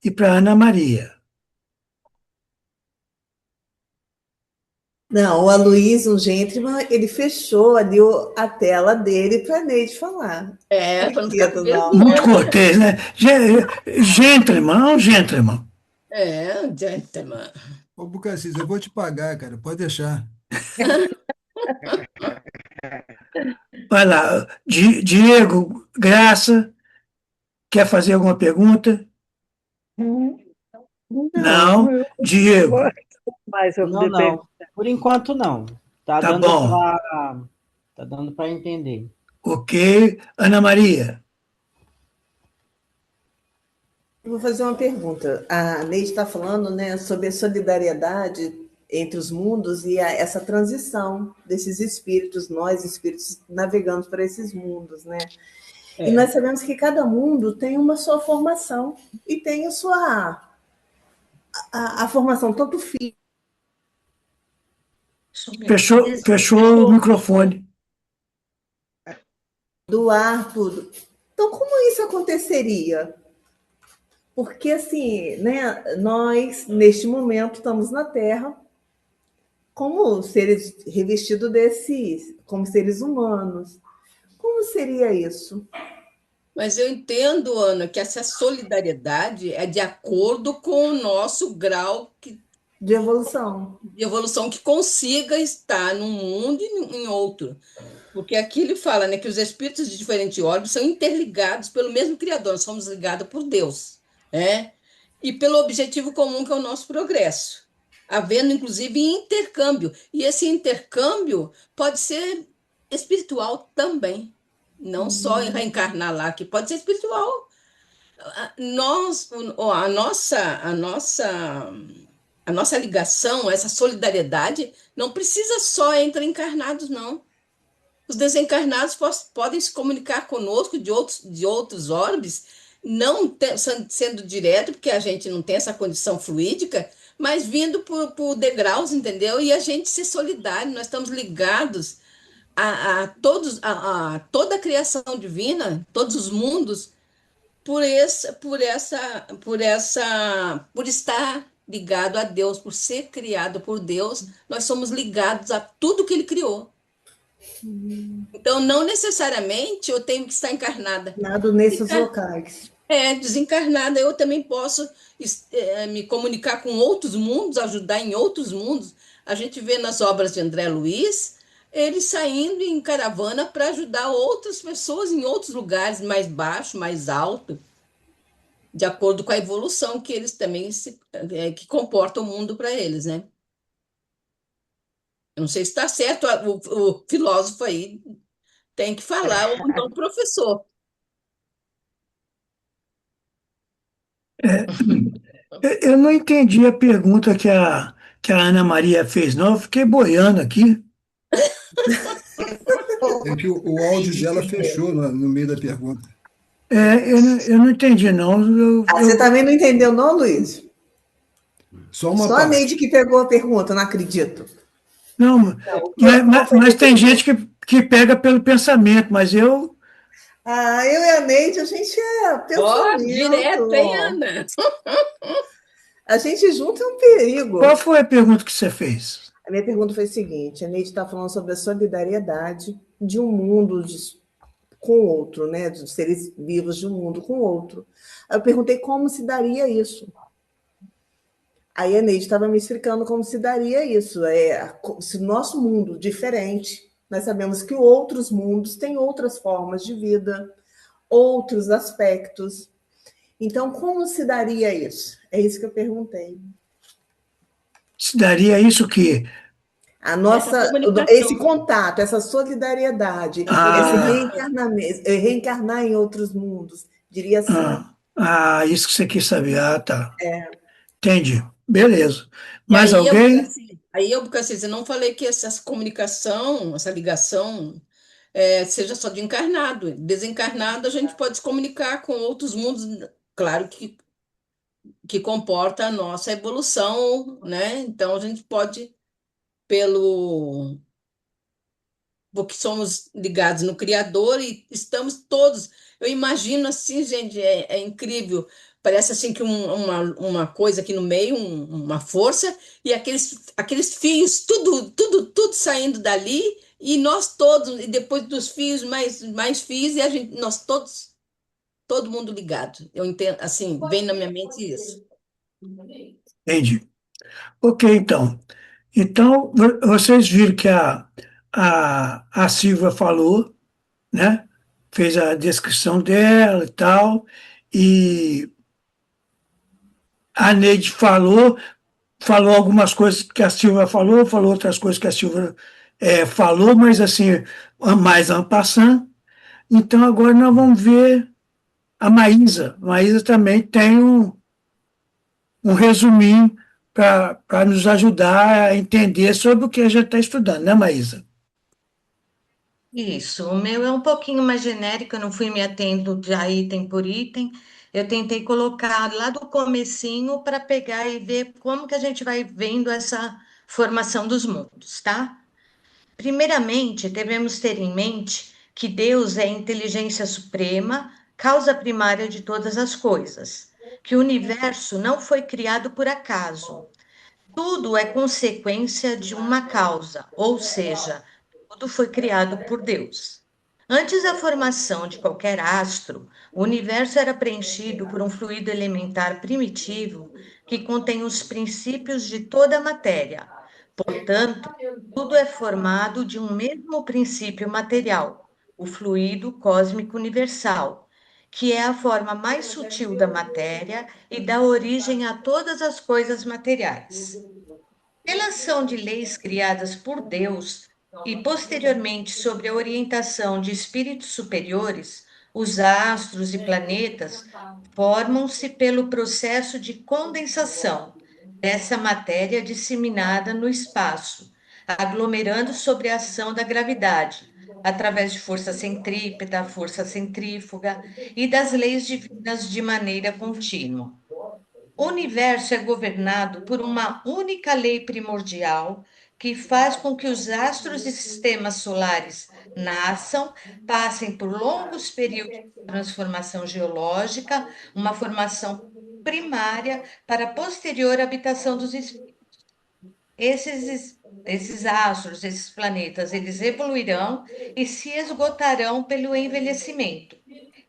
e para a Ana Maria. Não, o Aloysio Gentleman, ele fechou ali a tela dele para a Neide falar. Para não ficar com Não. Muito vergonha. cortês, né? Gentleman, não gentleman. Gentleman. Ô, Bucacis, eu vou te pagar, cara, pode deixar. Vai lá, Diego, Graça, quer fazer alguma pergunta? Não. Diego, Mas eu Não. Por enquanto, não. Tá bom. Tá dando para entender. Ok. Ana Maria, Eu vou fazer uma pergunta. A Neide está falando, né, sobre a solidariedade entre os mundos e essa transição desses espíritos, nós espíritos navegando para esses mundos, né? E nós sabemos que cada mundo tem uma sua formação e tem a formação tanto física. fechou o microfone. Do ar, tudo. Então, como isso aconteceria? Porque, assim, né, nós, neste momento, estamos na Terra como seres revestidos desses, como seres humanos. Como seria isso? Mas eu entendo, Ana, que essa solidariedade é de acordo com o nosso grau De evolução. de evolução que consiga estar num mundo e em outro. Porque aqui ele fala, né, que os espíritos de diferentes órbitas são interligados pelo mesmo Criador, nós somos ligados por Deus, né? E pelo objetivo comum que é o nosso progresso, havendo inclusive intercâmbio. E esse intercâmbio pode ser espiritual também, não só reencarnar lá, que pode ser espiritual. A nossa ligação, essa solidariedade, não precisa só entre encarnados, não. Os desencarnados podem se comunicar conosco de outros orbes, não sendo direto, porque a gente não tem essa condição fluídica, mas vindo por degraus, entendeu? E a gente ser solidário, nós estamos ligados a toda a criação divina, todos os mundos, por estar ligado a Deus, por ser criado por Deus, nós somos ligados a tudo que Ele criou. Então, não necessariamente eu tenho que estar encarnada. Nada nesses locais. Desencarnada, eu também posso me comunicar com outros mundos, ajudar em outros mundos. A gente vê nas obras de André Luiz, ele saindo em caravana para ajudar outras pessoas em outros lugares, mais baixo, mais alto, de acordo com a evolução que eles também que comporta o mundo para eles, né? Eu não sei se está certo, o filósofo aí tem que falar, ou então o professor. Eu não entendi a pergunta que a Ana Maria fez, não. Eu fiquei boiando aqui. É que o áudio dela fechou no meio da pergunta. Eu não entendi, não. Você também não entendeu, não, Luiz? Só uma Só a parte. Neide que pegou a pergunta, não acredito. Não, mas tem gente que pega pelo pensamento, mas eu. Eu e a Neide, a gente é pensamento. Direto, hein, Ana? A gente junto é um perigo. Qual foi a pergunta que você fez? A minha pergunta foi a seguinte: a Neide está falando sobre a solidariedade de um mundo com o outro, né? Dos seres vivos de um mundo com o outro. Aí eu perguntei como se daria isso. Aí a Neide estava me explicando como se daria isso. Se o nosso mundo diferente, nós sabemos que outros mundos têm outras formas de vida, outros aspectos. Então, como se daria isso? É isso que eu perguntei. Se daria isso que. Esse contato, essa solidariedade, esse reencarnar em outros mundos, diria assim. Isso que você quis saber. Tá. Entendi. Beleza. Mais aí, alguém? Eu não falei que essa comunicação, essa ligação, seja só de encarnado. Desencarnado, a gente pode se comunicar com outros mundos, claro que comporta a nossa evolução, né? Então, a gente pode, porque somos ligados no Criador e estamos todos. Eu imagino assim, gente, é incrível. Parece assim que uma coisa aqui no meio, uma força, e aqueles fios, tudo saindo dali, e nós todos, e depois dos fios, mais fios, e nós todos, todo mundo ligado. Eu entendo, assim, vem na minha mente isso. Entendi. Ok, então. Então, vocês viram que a Silvia falou, né? Fez a descrição dela e tal, e a Neide falou algumas coisas que a Silvia falou outras coisas que a Silvia falou, mas assim, mais en passant. Então, agora nós vamos ver a Maísa. A Maísa também tem um resuminho para nos ajudar a entender sobre o que a gente está estudando, né, Maísa? Isso, o meu é um pouquinho mais genérico, eu não fui me atendo já item por item. Eu tentei colocar lá do comecinho para pegar e ver como que a gente vai vendo essa formação dos mundos, tá? Primeiramente, devemos ter em mente que Deus é a inteligência suprema, causa primária de todas as coisas. que o universo não foi criado por acaso. Tudo é consequência de uma causa, ou seja, tudo foi criado por Deus. Antes da formação de qualquer astro, o universo era preenchido por um fluido elementar primitivo que contém os princípios de toda a matéria. Portanto, tudo é formado de um mesmo princípio material, o fluido cósmico universal, que é a forma mais sutil da matéria e dá origem a todas as coisas materiais. Pela ação de leis criadas por Deus e posteriormente sobre a orientação de espíritos superiores, os astros e planetas formam-se pelo processo de condensação dessa matéria disseminada no espaço, aglomerando sobre a ação da gravidade, através de força centrípeta, força centrífuga e das leis divinas de maneira contínua. O universo é governado por uma única lei primordial que faz com que os astros e sistemas solares nasçam, passem por longos períodos de transformação geológica, uma formação primária para a posterior habitação dos espíritos. Esses astros, esses planetas, eles evoluirão e se esgotarão pelo envelhecimento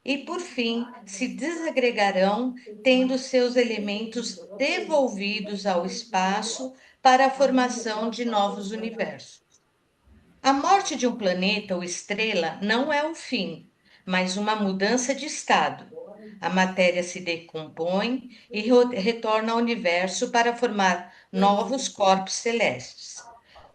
e, por fim, se desagregarão, tendo seus elementos devolvidos ao espaço para a formação de novos universos. A morte de um planeta ou estrela não é o fim, mas uma mudança de estado. A matéria se decompõe e retorna ao universo para formar novos corpos celestes.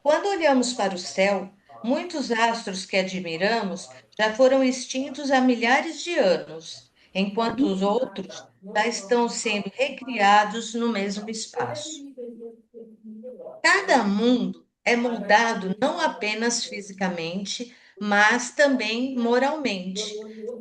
Quando olhamos para o céu, muitos astros que admiramos já foram extintos há milhares de anos, enquanto os outros já estão sendo recriados no mesmo espaço. Cada mundo é moldado não apenas fisicamente, mas também moralmente,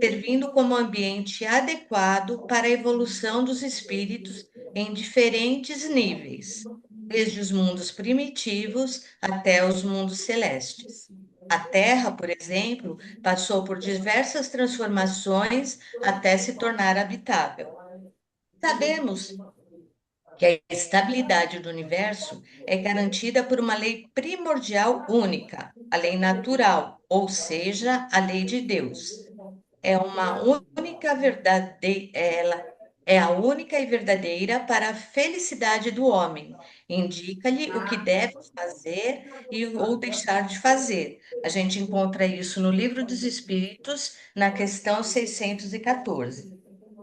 servindo como ambiente adequado para a evolução dos espíritos em diferentes níveis, desde os mundos primitivos até os mundos celestes. A Terra, por exemplo, passou por diversas transformações até se tornar habitável. Sabemos que a estabilidade do universo é garantida por uma lei primordial única, a lei natural, ou seja, a lei de Deus. É uma única verdade, ela é a única e verdadeira para a felicidade do homem. Indica-lhe o que deve fazer ou deixar de fazer. A gente encontra isso no Livro dos Espíritos, na questão 614.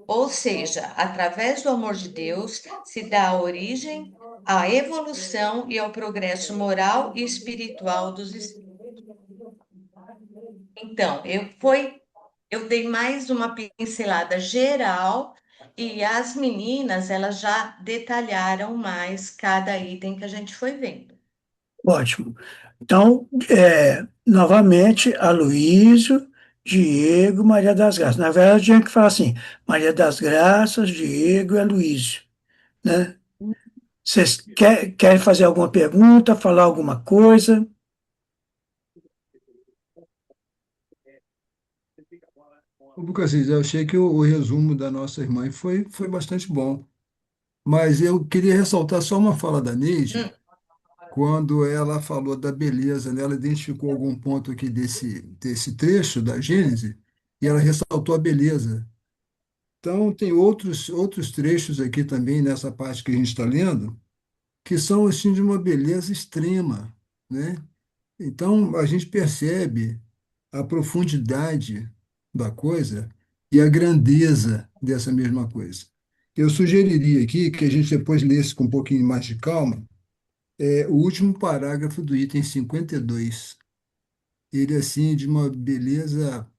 Ou seja, através do amor de Deus se dá a origem à evolução e ao progresso moral e espiritual dos espíritos. Então, eu dei mais uma pincelada geral e as meninas, elas já detalharam mais cada item que a gente foi vendo. Ótimo. Então, novamente, Aloísio, Diego, Maria das Graças. Na verdade, tinha que falar assim, Maria das Graças, Diego e Aloísio, né? Vocês querem fazer alguma pergunta, falar alguma coisa? Ô, Lucas, eu achei que o resumo da nossa irmã foi bastante bom. Mas eu queria ressaltar só uma fala da Neide, quando ela falou da beleza, né? Ela identificou algum ponto aqui desse trecho da Gênese e ela ressaltou a beleza. Então, tem outros trechos aqui também, nessa parte que a gente está lendo, que são assim, de uma beleza extrema, né? Então, a gente percebe a profundidade da coisa e a grandeza dessa mesma coisa. Eu sugeriria aqui que a gente depois lesse com um pouquinho mais de calma o último parágrafo do item 52. Ele, assim, de uma beleza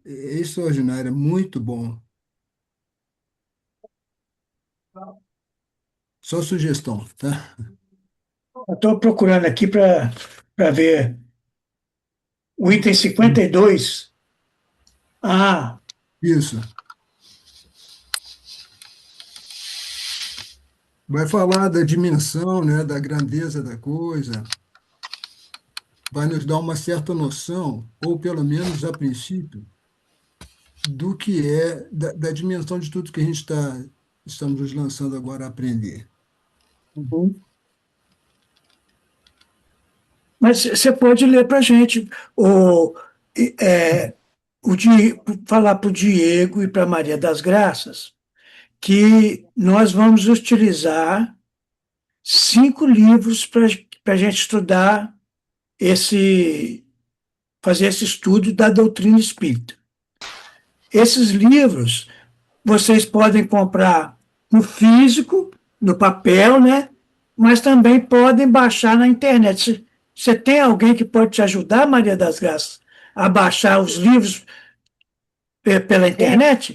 extraordinária, muito bom. Só sugestão, tá? Estou procurando aqui para ver o item 52. Ah, Isso. Vai falar da dimensão, né, da grandeza da coisa, vai nos dar uma certa noção, ou pelo menos a princípio, do que é, da dimensão de tudo que a gente está estamos nos lançando agora a aprender. Uhum. Mas você pode ler para a gente, o, é, falar para o Diego e para a Maria das Graças que nós vamos utilizar 5 livros para a gente estudar fazer esse estudo da doutrina espírita. Esses livros vocês podem comprar no físico, no papel, né? Mas também podem baixar na internet. Você tem alguém que pode te ajudar, Maria das Graças, a baixar os livros pela Tenho, internet?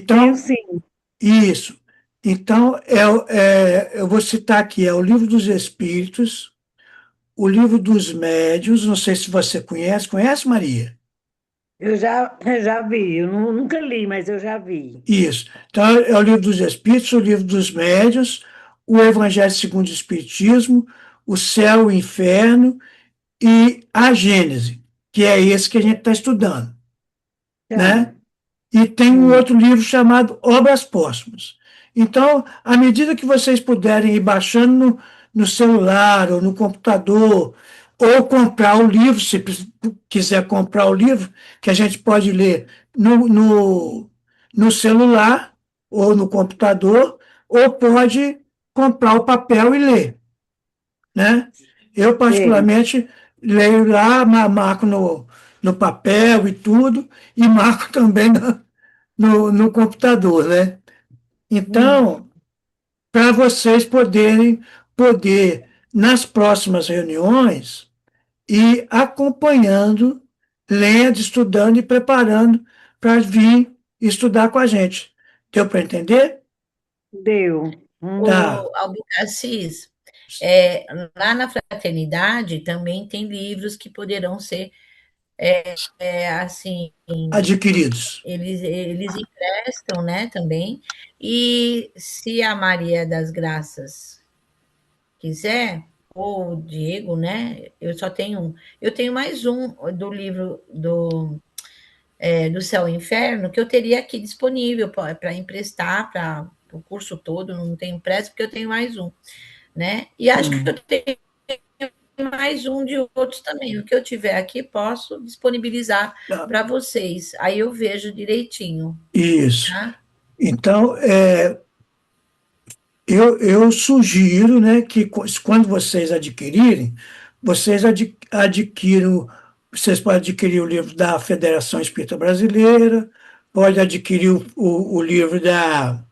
tenho Então, sim. isso. Então, eu vou citar aqui, é o Livro dos Espíritos, o Livro dos Médiuns, não sei se você conhece, Maria? Eu já vi, nunca li, mas eu já vi. Isso. Então, é o Livro dos Espíritos, o Livro dos Médiuns, o Evangelho segundo o Espiritismo, o Céu, o Inferno e a Gênese, que é esse que a gente está estudando, né? Tá. E tem um Hum, outro livro chamado Obras Póstumas. Então, à medida que vocês puderem ir baixando no celular ou no computador, ou comprar o livro, se quiser comprar o livro, que a gente pode ler no celular ou no computador, ou pode comprar o papel e ler, né? Eu, sei. particularmente, leio lá, marco no papel e tudo, e marco também no computador, né? Hum, Então, para vocês poder, nas próximas reuniões, ir acompanhando, lendo, estudando e preparando para vir estudar com a gente. Deu para entender? deu. Tá. O Albucacis, lá na fraternidade também tem livros que poderão ser, assim, Adquiridos. eles emprestam, né, também. E se a Maria das Graças quiser, ou o Diego, né, eu só tenho um. Eu tenho mais um do livro do Céu e Inferno que eu teria aqui disponível para emprestar para o curso todo, não tenho pressa, porque eu tenho mais um, né? E acho que eu tenho mais um de outros também. O que eu tiver aqui, posso disponibilizar Tá. para vocês. Aí eu vejo direitinho, Isso. tá? Então, eu sugiro, né, que quando vocês adquirirem, vocês adquiram, vocês podem adquirir o livro da Federação Espírita Brasileira, pode adquirir o livro da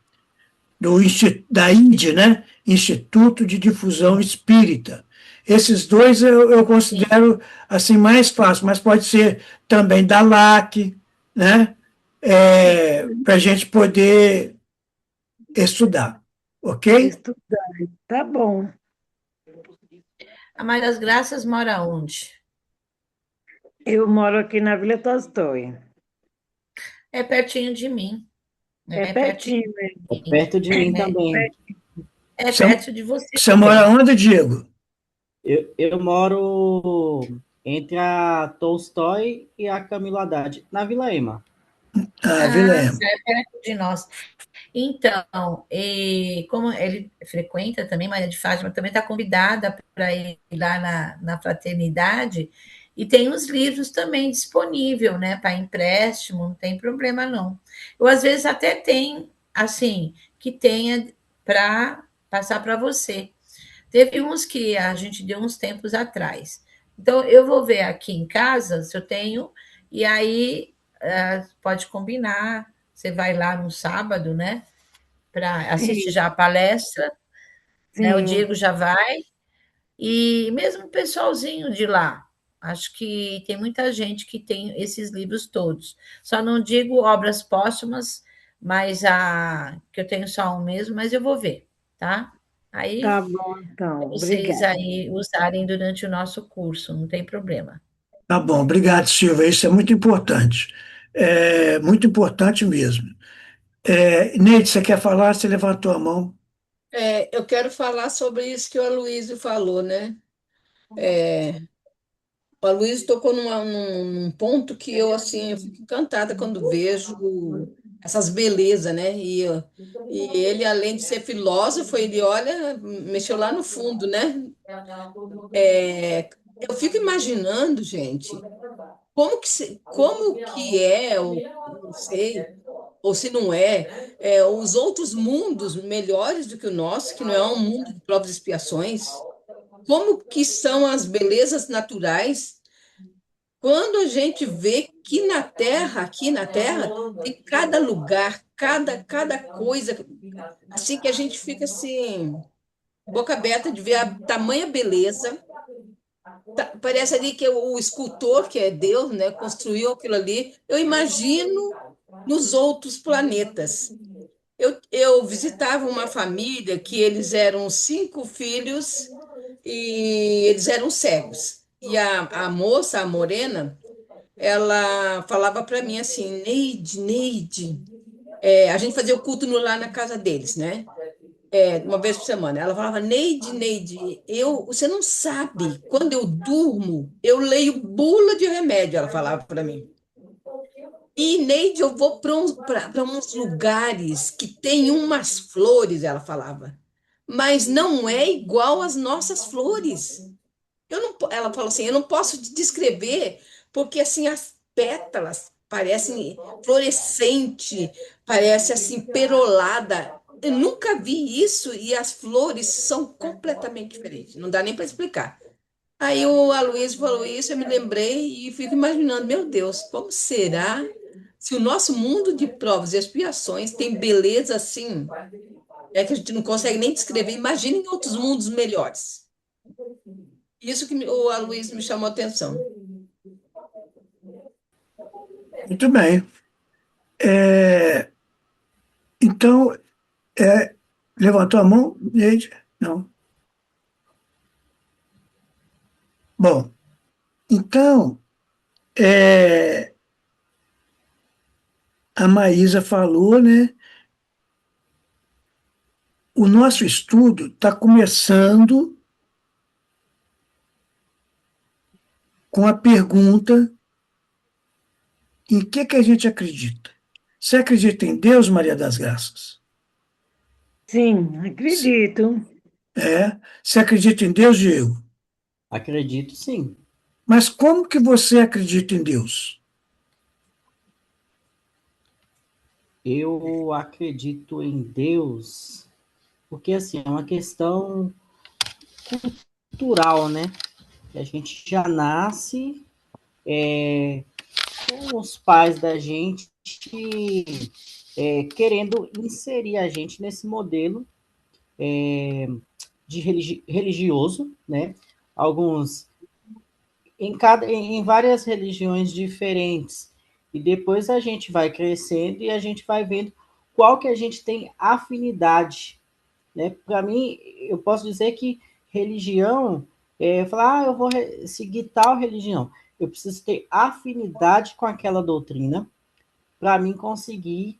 INDE, né, Instituto de Difusão Espírita. Esses dois eu Sim. considero assim mais fácil, mas pode ser também da LAC, né, para a gente poder estudar, ok? Estudar. Tá bom. A Maria das Graças mora onde? Eu moro aqui na Vila Tolstói. É pertinho de mim, né? É É pertinho, pertinho mesmo. É perto de mim né? também. É Você, perto de você você mora também. onde, Diego? Eu moro entre a Tolstói e a Camilo Haddad, na Vila Ema. Ah, Ah, Vilema. é perto de nós. Então, como ele frequenta também, Maria de Fátima também está convidada para ir lá na fraternidade, e tem os livros também disponível, né, para empréstimo, não tem problema não. Eu às vezes até tenho, assim, que tenha para passar para você. Teve uns que a gente deu uns tempos atrás. Então, eu vou ver aqui em casa se eu tenho, e aí pode combinar. Você vai lá no sábado, né? Para assistir Sim, já a palestra, né? O sim. Diego já vai, e mesmo o pessoalzinho de lá. Acho que tem muita gente que tem esses livros todos. Só não digo obras póstumas, mas que eu tenho só um mesmo, mas eu vou ver, tá? Aí Tá bom, então. vocês Obrigada. aí usarem durante o nosso curso, não tem problema. Tá bom, obrigado, Silvia. Isso é muito importante. É muito importante mesmo. Neide, você quer falar? Você levantou a mão. Eu quero falar sobre isso que o Aloysio falou, né? É, o Aloysio tocou num ponto que eu, assim, eu fico encantada quando vejo. essas belezas, né? E ele, além de ser filósofo, ele olha, mexeu lá no fundo, né? É, eu fico imaginando, gente, como que é, ou não sei, ou se não é, os outros mundos melhores do que o nosso, que não é um mundo de provas e expiações, como que são as belezas naturais, quando a gente vê que na Terra, aqui na Terra, tem cada lugar, cada coisa, assim que a gente fica assim, boca aberta de ver a tamanha beleza. Parece ali que o escultor, que é Deus, né, construiu aquilo ali. Eu imagino nos outros planetas. Eu visitava uma família que eles eram 5 filhos e eles eram cegos. E a moça, a morena, ela falava para mim assim, Neide, Neide, a gente fazia o culto lá na casa deles, né? Uma vez por semana. Ela falava, Neide, Neide, você não sabe, quando eu durmo, eu leio bula de remédio, ela falava para mim. E, Neide, eu vou para uns lugares que tem umas flores, ela falava, mas não é igual às nossas flores. Ela falou assim, eu não posso te descrever, porque assim as pétalas parecem fluorescente, parece assim perolada. Eu nunca vi isso e as flores são completamente diferentes. Não dá nem para explicar. Aí o Aloysio falou isso, eu me lembrei e fico imaginando, meu Deus, como será se o nosso mundo de provas e expiações tem beleza assim, que a gente não consegue nem descrever. Imagina em outros mundos melhores. Isso que o Aloysio me chamou a atenção. Muito bem. É, então, é, levantou a mão, Neide? Não. Bom, então, é, a Maísa falou, né? O nosso estudo está começando com a pergunta: em que a gente acredita? Você acredita em Deus, Maria das Graças? Sim, acredito. É. Você acredita em Deus, Diego? Acredito, sim. Mas como que você acredita em Deus? Eu acredito em Deus, porque assim, é uma questão cultural, né? A gente já nasce com os pais da gente querendo inserir a gente nesse modelo de religioso, né? Alguns em várias religiões diferentes. E depois a gente vai crescendo e a gente vai vendo qual que a gente tem afinidade, né? Para mim, eu posso dizer que religião falar, eu vou seguir tal religião. Eu preciso ter afinidade com aquela doutrina para mim conseguir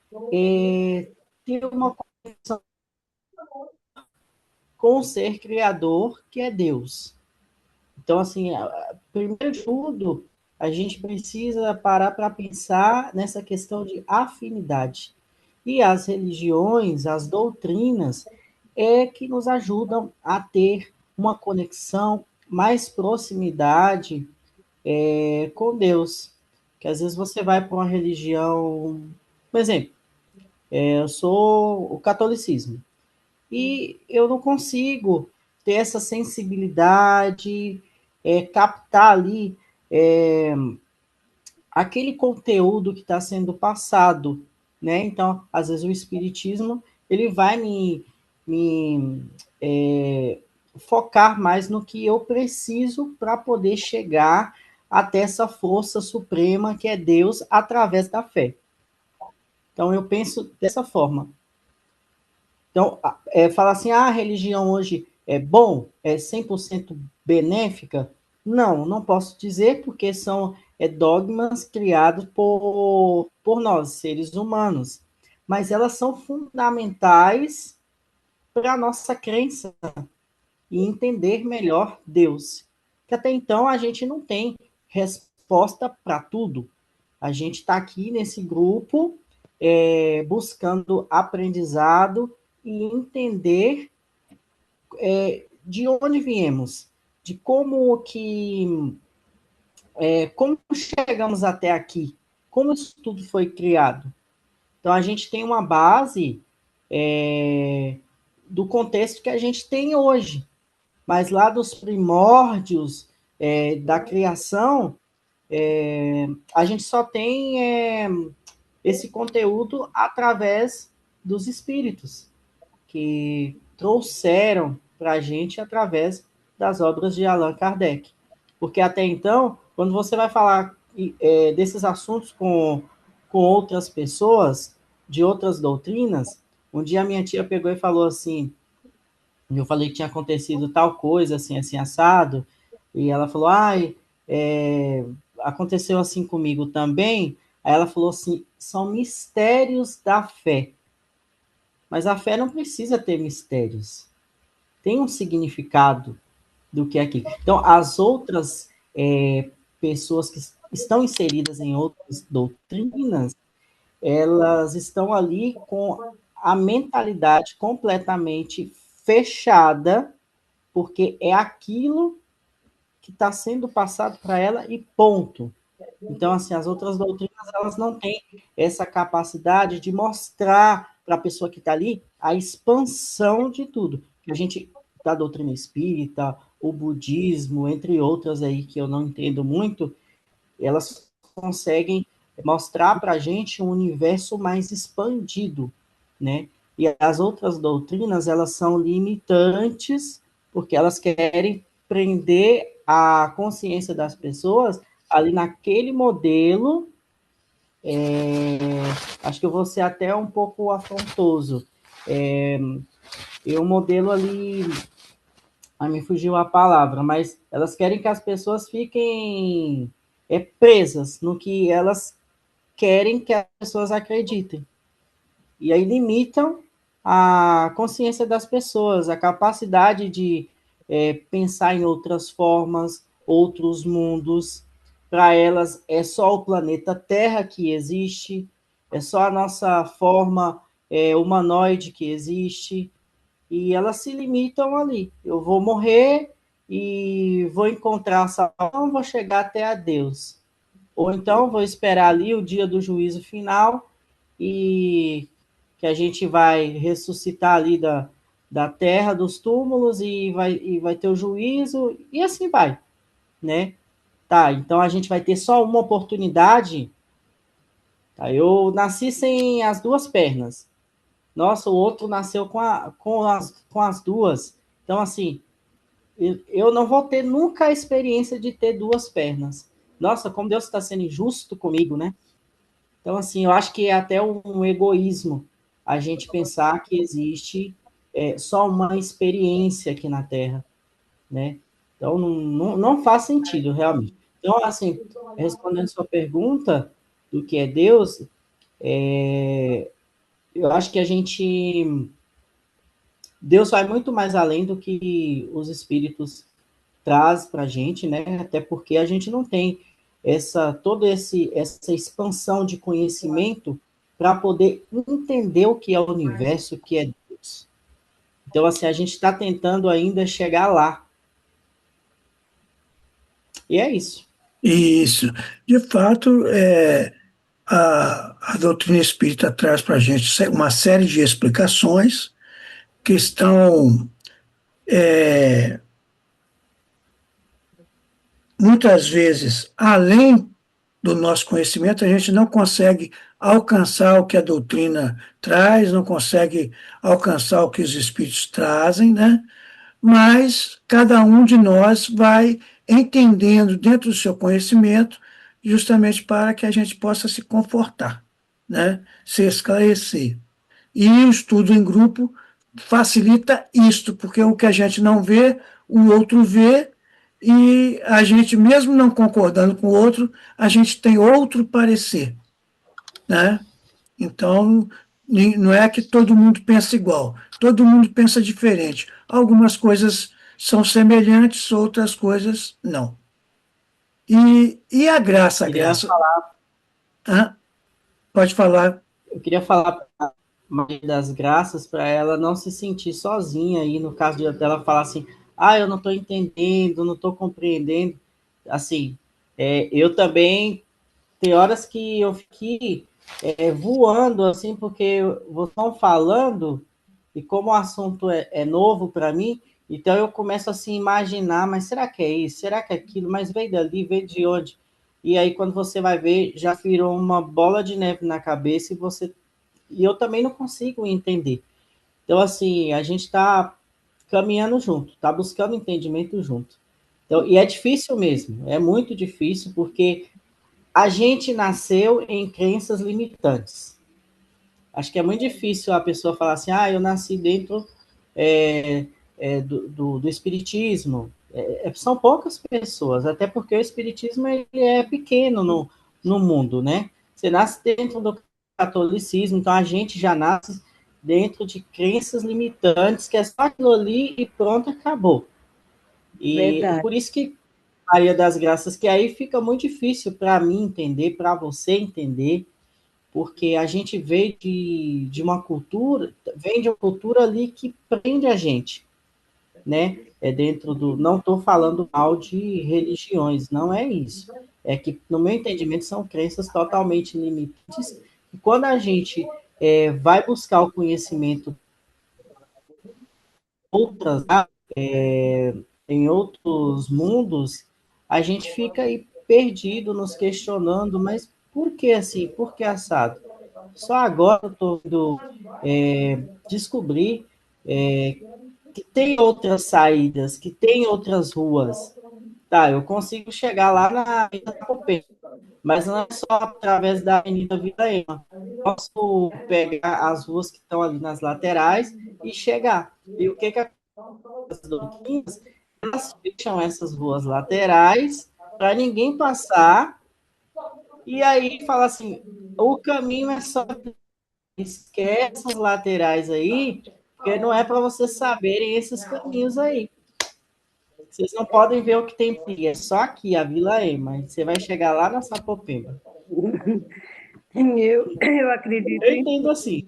ter uma conexão com o ser criador, que é Deus. Então, assim, primeiro de tudo, a gente precisa parar para pensar nessa questão de afinidade. E as religiões, as doutrinas, que nos ajudam a ter uma conexão, mais proximidade com Deus. Que às vezes você vai para uma religião, por exemplo, eu sou o catolicismo e eu não consigo ter essa sensibilidade, captar ali aquele conteúdo que está sendo passado, né? Então, às vezes o espiritismo ele vai me focar mais no que eu preciso para poder chegar até essa força suprema que é Deus através da fé. Então, eu penso dessa forma. Então, falar assim, a religião hoje é bom, é 100% benéfica? Não, não posso dizer, porque são dogmas criados por nós, seres humanos. Mas elas são fundamentais para a nossa crença e entender melhor Deus. Que até então a gente não tem resposta para tudo. A gente está aqui nesse grupo buscando aprendizado e entender de onde viemos, de como chegamos até aqui, como isso tudo foi criado. Então, a gente tem uma base do contexto que a gente tem hoje, mas lá dos primórdios da criação, a gente só tem esse conteúdo através dos espíritos, que trouxeram para a gente através das obras de Allan Kardec. Porque até então, quando você vai falar desses assuntos com outras pessoas, de outras doutrinas, um dia a minha tia pegou e falou assim, eu falei que tinha acontecido tal coisa, assim, assim, assado, e ela falou, aconteceu assim comigo também. Aí ela falou assim, são mistérios da fé. Mas a fé não precisa ter mistérios. Tem um significado do que é aquilo. Então, as outras pessoas que estão inseridas em outras doutrinas, elas estão ali com a mentalidade completamente fechada, porque é aquilo que está sendo passado para ela e ponto. Então, assim, as outras doutrinas, elas não têm essa capacidade de mostrar para a pessoa que está ali a expansão de tudo. A gente, da doutrina espírita, o budismo, entre outras aí que eu não entendo muito, elas conseguem mostrar para a gente um universo mais expandido, né? E as outras doutrinas, elas são limitantes, porque elas querem prender a consciência das pessoas ali naquele modelo. Acho que eu vou ser até um pouco afrontoso. O modelo ali, me fugiu a palavra, mas elas querem que as pessoas fiquem presas no que elas querem que as pessoas acreditem. E aí limitam a consciência das pessoas, a capacidade de pensar em outras formas, outros mundos. Para elas é só o planeta Terra que existe, é só a nossa forma humanoide que existe, e elas se limitam ali. Eu vou morrer e vou encontrar a salvação, vou chegar até a Deus. Ou então vou esperar ali o dia do juízo final e que a gente vai ressuscitar ali da terra, dos túmulos, e vai ter o juízo, e assim vai, né? Tá, então a gente vai ter só uma oportunidade. Tá, eu nasci sem as duas pernas. Nossa, o outro nasceu com as duas. Então, assim, eu não vou ter nunca a experiência de ter duas pernas. Nossa, como Deus está sendo injusto comigo, né? Então, assim, eu acho que é até um egoísmo a gente pensar que existe só uma experiência aqui na Terra, né? Então, não faz sentido, realmente. Então, assim, respondendo sua pergunta do que é Deus, eu acho que Deus vai muito mais além do que os espíritos traz para a gente, né? Até porque a gente não tem essa expansão de conhecimento para poder entender o que é o universo, o que é Deus. Então, assim, a gente está tentando ainda chegar lá. E é isso. Isso. De fato, a doutrina espírita traz para a gente uma série de explicações que estão muitas vezes além do nosso conhecimento. A gente não consegue alcançar o que a doutrina traz, não consegue alcançar o que os espíritos trazem, né? Mas cada um de nós vai entendendo dentro do seu conhecimento, justamente para que a gente possa se confortar, né? Se esclarecer. E o estudo em grupo facilita isto, porque o que a gente não vê, o outro vê, e a gente, mesmo não concordando com o outro, a gente tem outro parecer, né? Então, não é que todo mundo pensa igual, todo mundo pensa diferente. Algumas coisas são semelhantes, outras coisas não. E a graça, Queria Graça? Pode falar. Eu queria falar para Maria das Graças para ela não se sentir sozinha aí, no caso dela falar assim, eu não estou entendendo, não estou compreendendo. Assim, eu também, tem horas que eu fiquei voando, assim, porque vocês estão falando, e como o assunto é novo para mim, então eu começo assim a imaginar, mas será que é isso? Será que é aquilo? Mas veio dali, veio de onde? E aí, quando você vai ver, já virou uma bola de neve na cabeça e eu também não consigo entender. Então, assim, a gente está caminhando junto, está buscando entendimento junto. Então, e é difícil mesmo, é muito difícil, porque a gente nasceu em crenças limitantes. Acho que é muito difícil a pessoa falar assim, eu nasci dentro do espiritismo. São poucas pessoas, até porque o espiritismo ele é pequeno no mundo, né? Você nasce dentro do catolicismo, então a gente já nasce dentro de crenças limitantes, que é só aquilo ali e pronto, acabou. E Verdade. por isso que Maria das Graças, que aí fica muito difícil para mim entender, para você entender, porque a gente veio de uma cultura, vem de uma cultura ali que prende a gente, né? É dentro do. Não estou falando mal de religiões, não é isso. É que, no meu entendimento, são crenças totalmente limitantes. E quando a gente vai buscar o conhecimento outras, em outros mundos, a gente fica aí perdido, nos questionando, mas por que assim? Por que assado? Só agora eu estou indo descobrir que tem outras saídas, que tem outras ruas. Tá, eu consigo chegar lá na Avenida Copê, mas não é só através da Avenida Vila Ema. Posso pegar as ruas que estão ali nas laterais e chegar. E o que as doutrinas, elas fecham essas ruas laterais para ninguém passar, e aí fala assim, o caminho é só esquece essas laterais aí, porque não é para vocês saberem esses caminhos aí. Vocês não podem ver o que tem aqui, é só aqui, a Vila Ema. Você vai chegar lá na Sapopemba. Eu acredito Eu em entendo tudo. assim.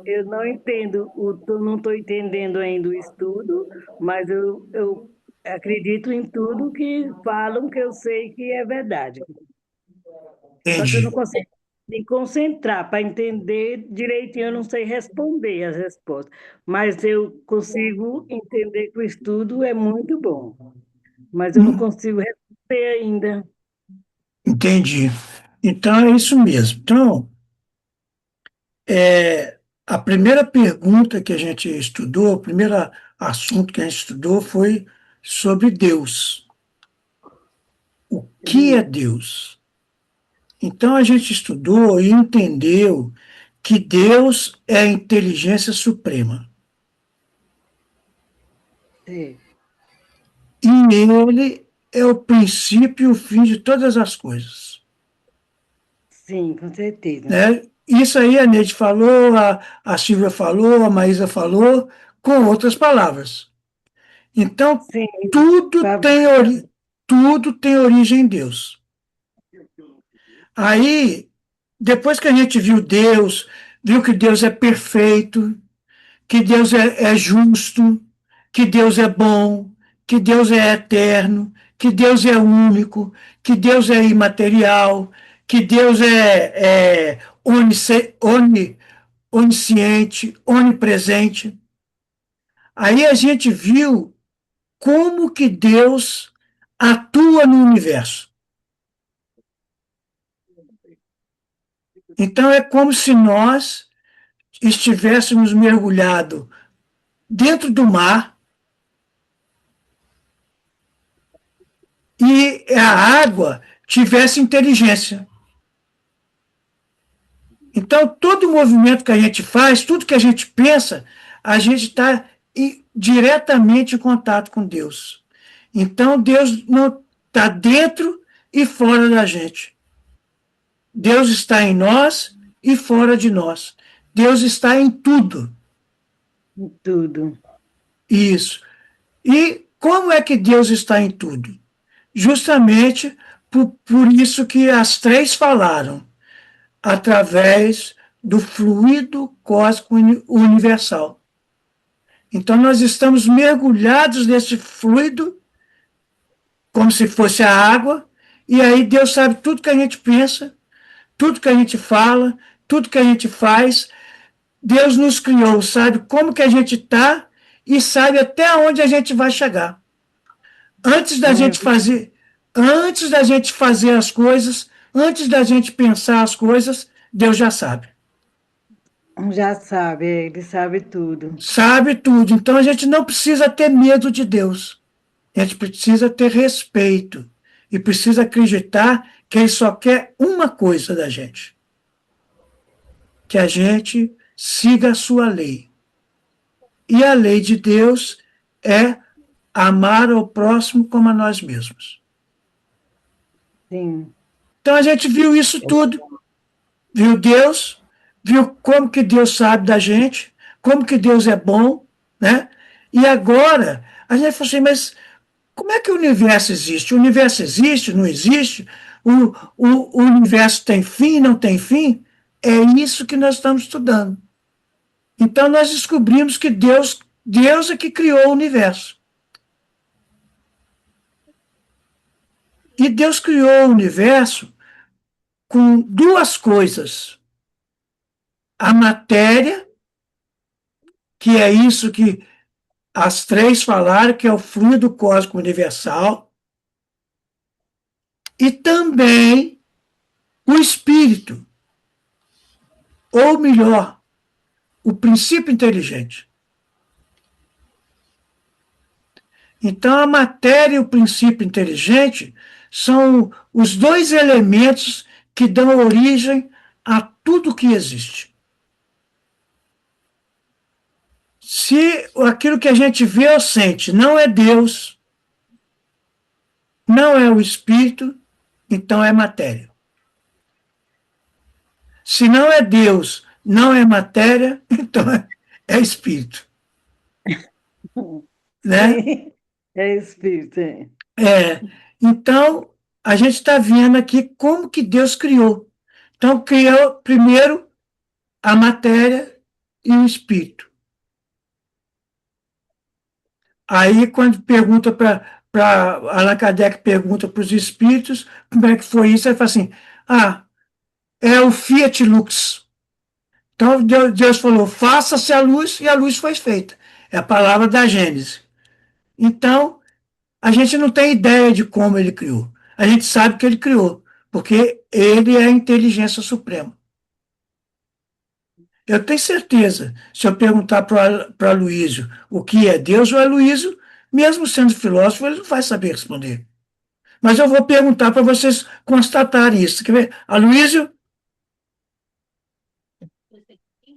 Eu não entendo, não estou entendendo ainda o estudo, mas eu acredito em tudo que falam, que eu sei que é verdade. Só que eu não Entendi. consigo me concentrar para entender direitinho, eu não sei responder as respostas, mas eu consigo entender que o estudo é muito bom, mas eu não consigo responder ainda. Entendi. Então é isso mesmo. Então, a primeira pergunta que a gente estudou, o primeiro assunto que a gente estudou foi sobre Deus. O que é Deus? Então a gente estudou e entendeu que Deus é a inteligência suprema. Sim, E ele é o princípio e o fim de todas as coisas. sim, com certeza. Né? Isso aí a Neide falou, a Silvia falou, a Maísa falou, com outras palavras. Então, Sim, tudo pra- tem, tudo tem origem em Deus. Aí, depois que a gente viu Deus, viu que Deus é perfeito, que Deus é justo, que Deus é bom, que Deus é eterno, que Deus é único, que Deus é imaterial, que Deus é onisciente, onipresente. Aí a gente viu como que Deus atua no universo. Então é como se nós estivéssemos mergulhados dentro do mar e a água tivesse inteligência. Então, todo movimento que a gente faz, tudo que a gente pensa, a gente está diretamente em contato com Deus. Então, Deus não está dentro e fora da gente. Deus está em nós e fora de nós. Deus está em tudo. tudo. Isso. E como é que Deus está em tudo? Justamente por isso que as três falaram, através do fluido cósmico universal. Então, nós estamos mergulhados nesse fluido, como se fosse a água, e aí Deus sabe tudo que a gente pensa, tudo que a gente fala, tudo que a gente faz. Deus nos criou, sabe como que a gente está e sabe até onde a gente vai chegar. Antes da gente fazer as coisas, antes da gente pensar as coisas, Deus já sabe. Já sabe, ele sabe tudo. Sabe tudo. Então a gente não precisa ter medo de Deus. A gente precisa ter respeito e precisa acreditar que ele só quer uma coisa da gente: que a gente siga a sua lei. E a lei de Deus é amar ao próximo como a nós mesmos. Sim. Então a gente viu isso tudo. Viu Deus, viu como que Deus sabe da gente, como que Deus é bom, né? E agora a gente falou assim, mas como é que o universo existe? O universo existe, não existe? O universo tem fim, não tem fim? É isso que nós estamos estudando. Então nós descobrimos que Deus é que criou o universo. E Deus criou o universo com duas coisas: a matéria, que é isso que as três falaram, que é o fluido cósmico universal, e também o espírito, ou melhor, o princípio inteligente. Então, a matéria e o princípio inteligente são os dois elementos que dão origem a tudo que existe. Se aquilo que a gente vê ou sente não é Deus, não é o espírito, então é matéria. Se não é Deus, não é matéria, então é espírito. Né? Sim, é espírito. É. Então, a gente está vendo aqui como que Deus criou. Então, criou primeiro a matéria e o espírito. Aí, quando pergunta Allan Kardec pergunta para os espíritos como é que foi isso, ele fala assim: é o Fiat Lux. Então, Deus falou: faça-se a luz, e a luz foi feita. É a palavra da Gênesis. Então, a gente não tem ideia de como ele criou. A gente sabe que ele criou, porque ele é a inteligência suprema. Eu tenho certeza, se eu perguntar para Aloysio o que é Deus, o Aloysio, mesmo sendo filósofo, ele não vai saber responder. Mas eu vou perguntar para vocês constatarem isso. Quer ver? Aloysio,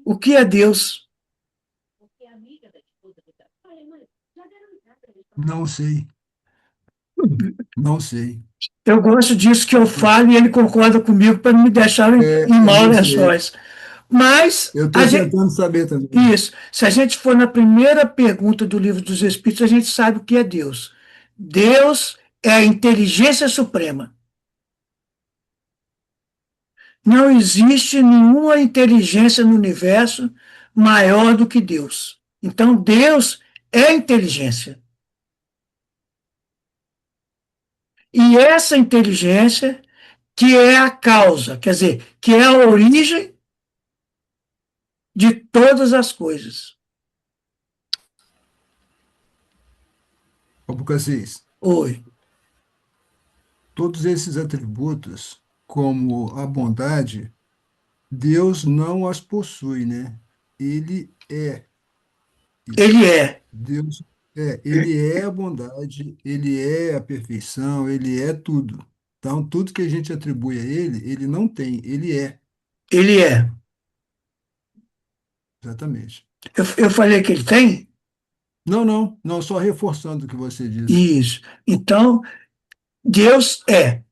o que é Deus? Não sei. Não sei. Eu gosto disso que eu falo e ele concorda comigo para não me deixar em maus lençóis. Mas eu estou tentando saber também. Isso. Se a gente for na primeira pergunta do Livro dos Espíritos, a gente sabe o que é Deus. Deus é a inteligência suprema. Não existe nenhuma inteligência no universo maior do que Deus. Então, Deus é a inteligência. E essa inteligência que é a causa, quer dizer, que é a origem de todas as coisas. Ô, Bucasis, Oi. todos esses atributos, como a bondade, Deus não as possui, né? Ele é. Ele é. Deus ele é a bondade, ele é a perfeição, ele é tudo. Então, tudo que a gente atribui a ele, ele não tem, ele é. Ele é. Exatamente. Eu falei que ele tem? Não, só reforçando o que você disse. Isso. Então, Deus é.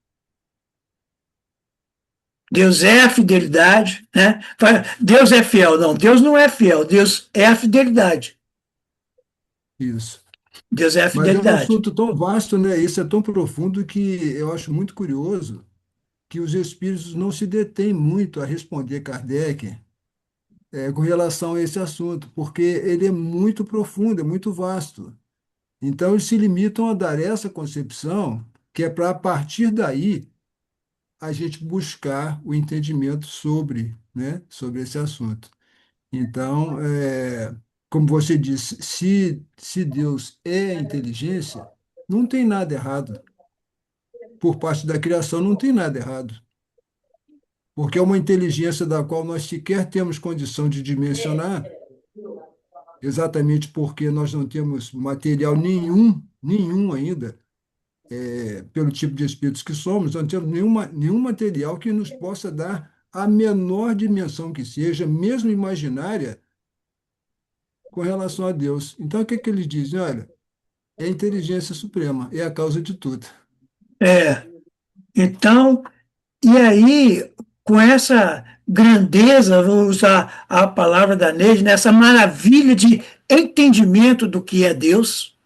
Deus é a fidelidade, né? Deus é fiel. Não, Deus não é fiel. Deus é a fidelidade. Isso. Deus é a Mas é um fidelidade. assunto tão vasto, né? Isso é tão profundo que eu acho muito curioso que os espíritos não se detêm muito a responder Kardec com relação a esse assunto, porque ele é muito profundo, é muito vasto. Então, eles se limitam a dar essa concepção, que é para, a partir daí, a gente buscar o entendimento sobre, né, sobre esse assunto. Então, como você disse, se Deus é inteligência, não tem nada errado. Por parte da criação, não tem nada errado. Porque é uma inteligência da qual nós sequer temos condição de dimensionar, exatamente porque nós não temos material nenhum ainda, pelo tipo de espíritos que somos, não temos nenhum material que nos possa dar a menor dimensão que seja, mesmo imaginária, com relação a Deus. Então, o que que eles dizem? Olha, é a inteligência suprema, é a causa de tudo. É, então, e aí, com essa grandeza, vou usar a palavra da Neide, nessa maravilha de entendimento do que é Deus,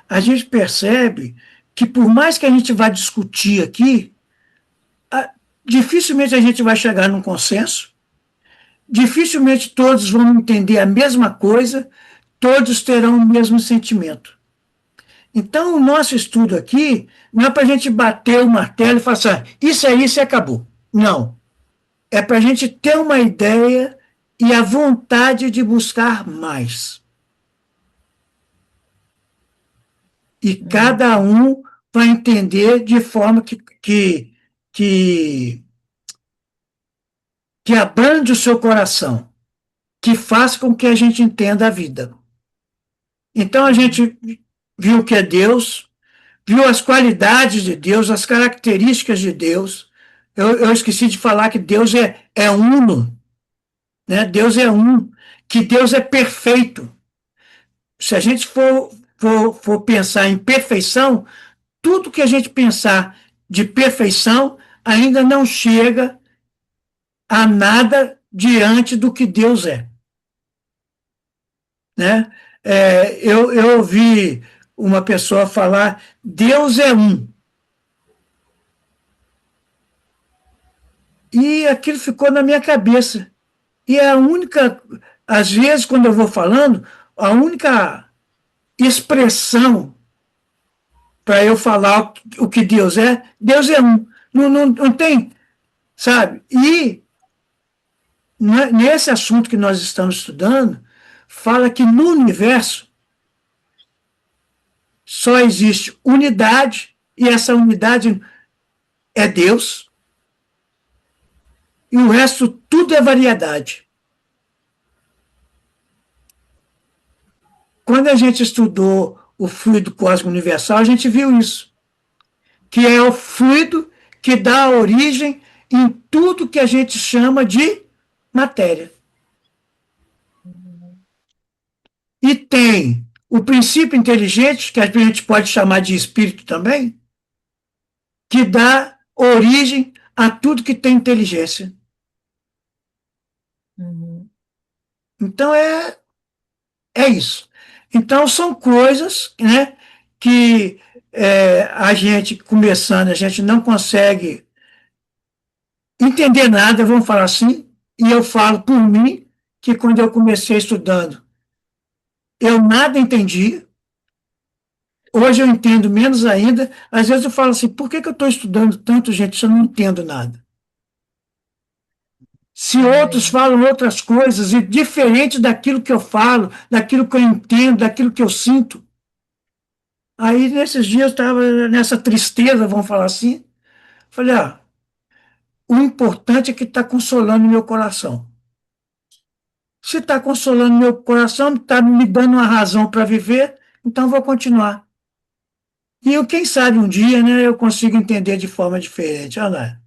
a gente percebe que, por mais que a gente vá discutir aqui, dificilmente a gente vai chegar num consenso, dificilmente todos vão entender a mesma coisa, todos terão o mesmo sentimento. Então, o nosso estudo aqui não é para a gente bater o martelo e falar assim, isso é isso e acabou. Não. É para a gente ter uma ideia e a vontade de buscar mais. E cada um vai entender de forma que abrande o seu coração, que faça com que a gente entenda a vida. Então, a gente viu o que é Deus, viu as qualidades de Deus, as características de Deus. Eu esqueci de falar que Deus é uno, né? Deus é um, que Deus é perfeito. Se a gente for pensar em perfeição, tudo que a gente pensar de perfeição ainda não chega a nada diante do que Deus é. Né? Eu ouvi uma pessoa falar, Deus é um. E aquilo ficou na minha cabeça. E é a única, às vezes, quando eu vou falando, a única expressão para eu falar o que Deus é um. Não tem, sabe? E nesse assunto que nós estamos estudando, fala que no universo só existe unidade, e essa unidade é Deus, e o resto tudo é variedade. Quando a gente estudou o fluido cósmico universal, a gente viu isso, que é o fluido que dá origem em tudo que a gente chama de matéria. E tem o princípio inteligente, que a gente pode chamar de espírito também, que dá origem a tudo que tem inteligência. Então, é isso. Então, são coisas, né, que a gente, começando, a gente não consegue entender nada, vamos falar assim, e eu falo por mim, que quando eu comecei estudando, eu nada entendi. Hoje eu entendo menos ainda. Às vezes eu falo assim, por que eu estou estudando tanto, gente, se eu não entendo nada? Se outros falam outras coisas, e diferente daquilo que eu falo, daquilo que eu entendo, daquilo que eu sinto. Aí, nesses dias, eu estava nessa tristeza, vamos falar assim. Falei, o importante é que está consolando meu coração. Se está consolando meu coração, está me dando uma razão para viver, então vou continuar. E quem sabe um dia, né, eu consigo entender de forma diferente. Olha lá.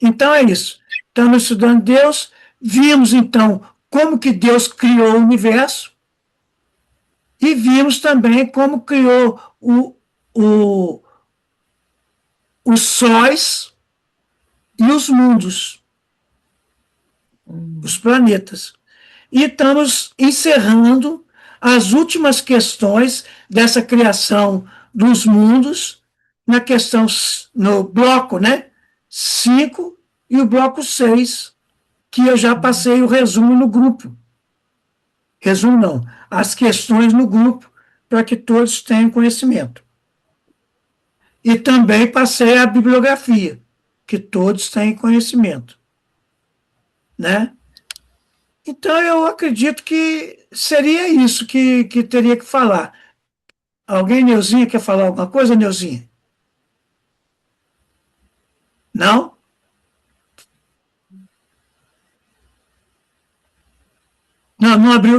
Então é isso. Estamos estudando Deus, vimos então como que Deus criou o universo e vimos também como criou os sóis e os mundos, os planetas. E estamos encerrando as últimas questões dessa criação dos mundos na questão, no bloco, né, 5 e o bloco 6, que eu já passei o resumo no grupo. Resumo não, as questões no grupo, para que todos tenham conhecimento. E também passei a bibliografia, que todos têm conhecimento, né? Então, eu acredito que seria isso que teria que falar. Alguém, Neuzinha, quer falar alguma coisa, Neuzinha? Não? Não, abriu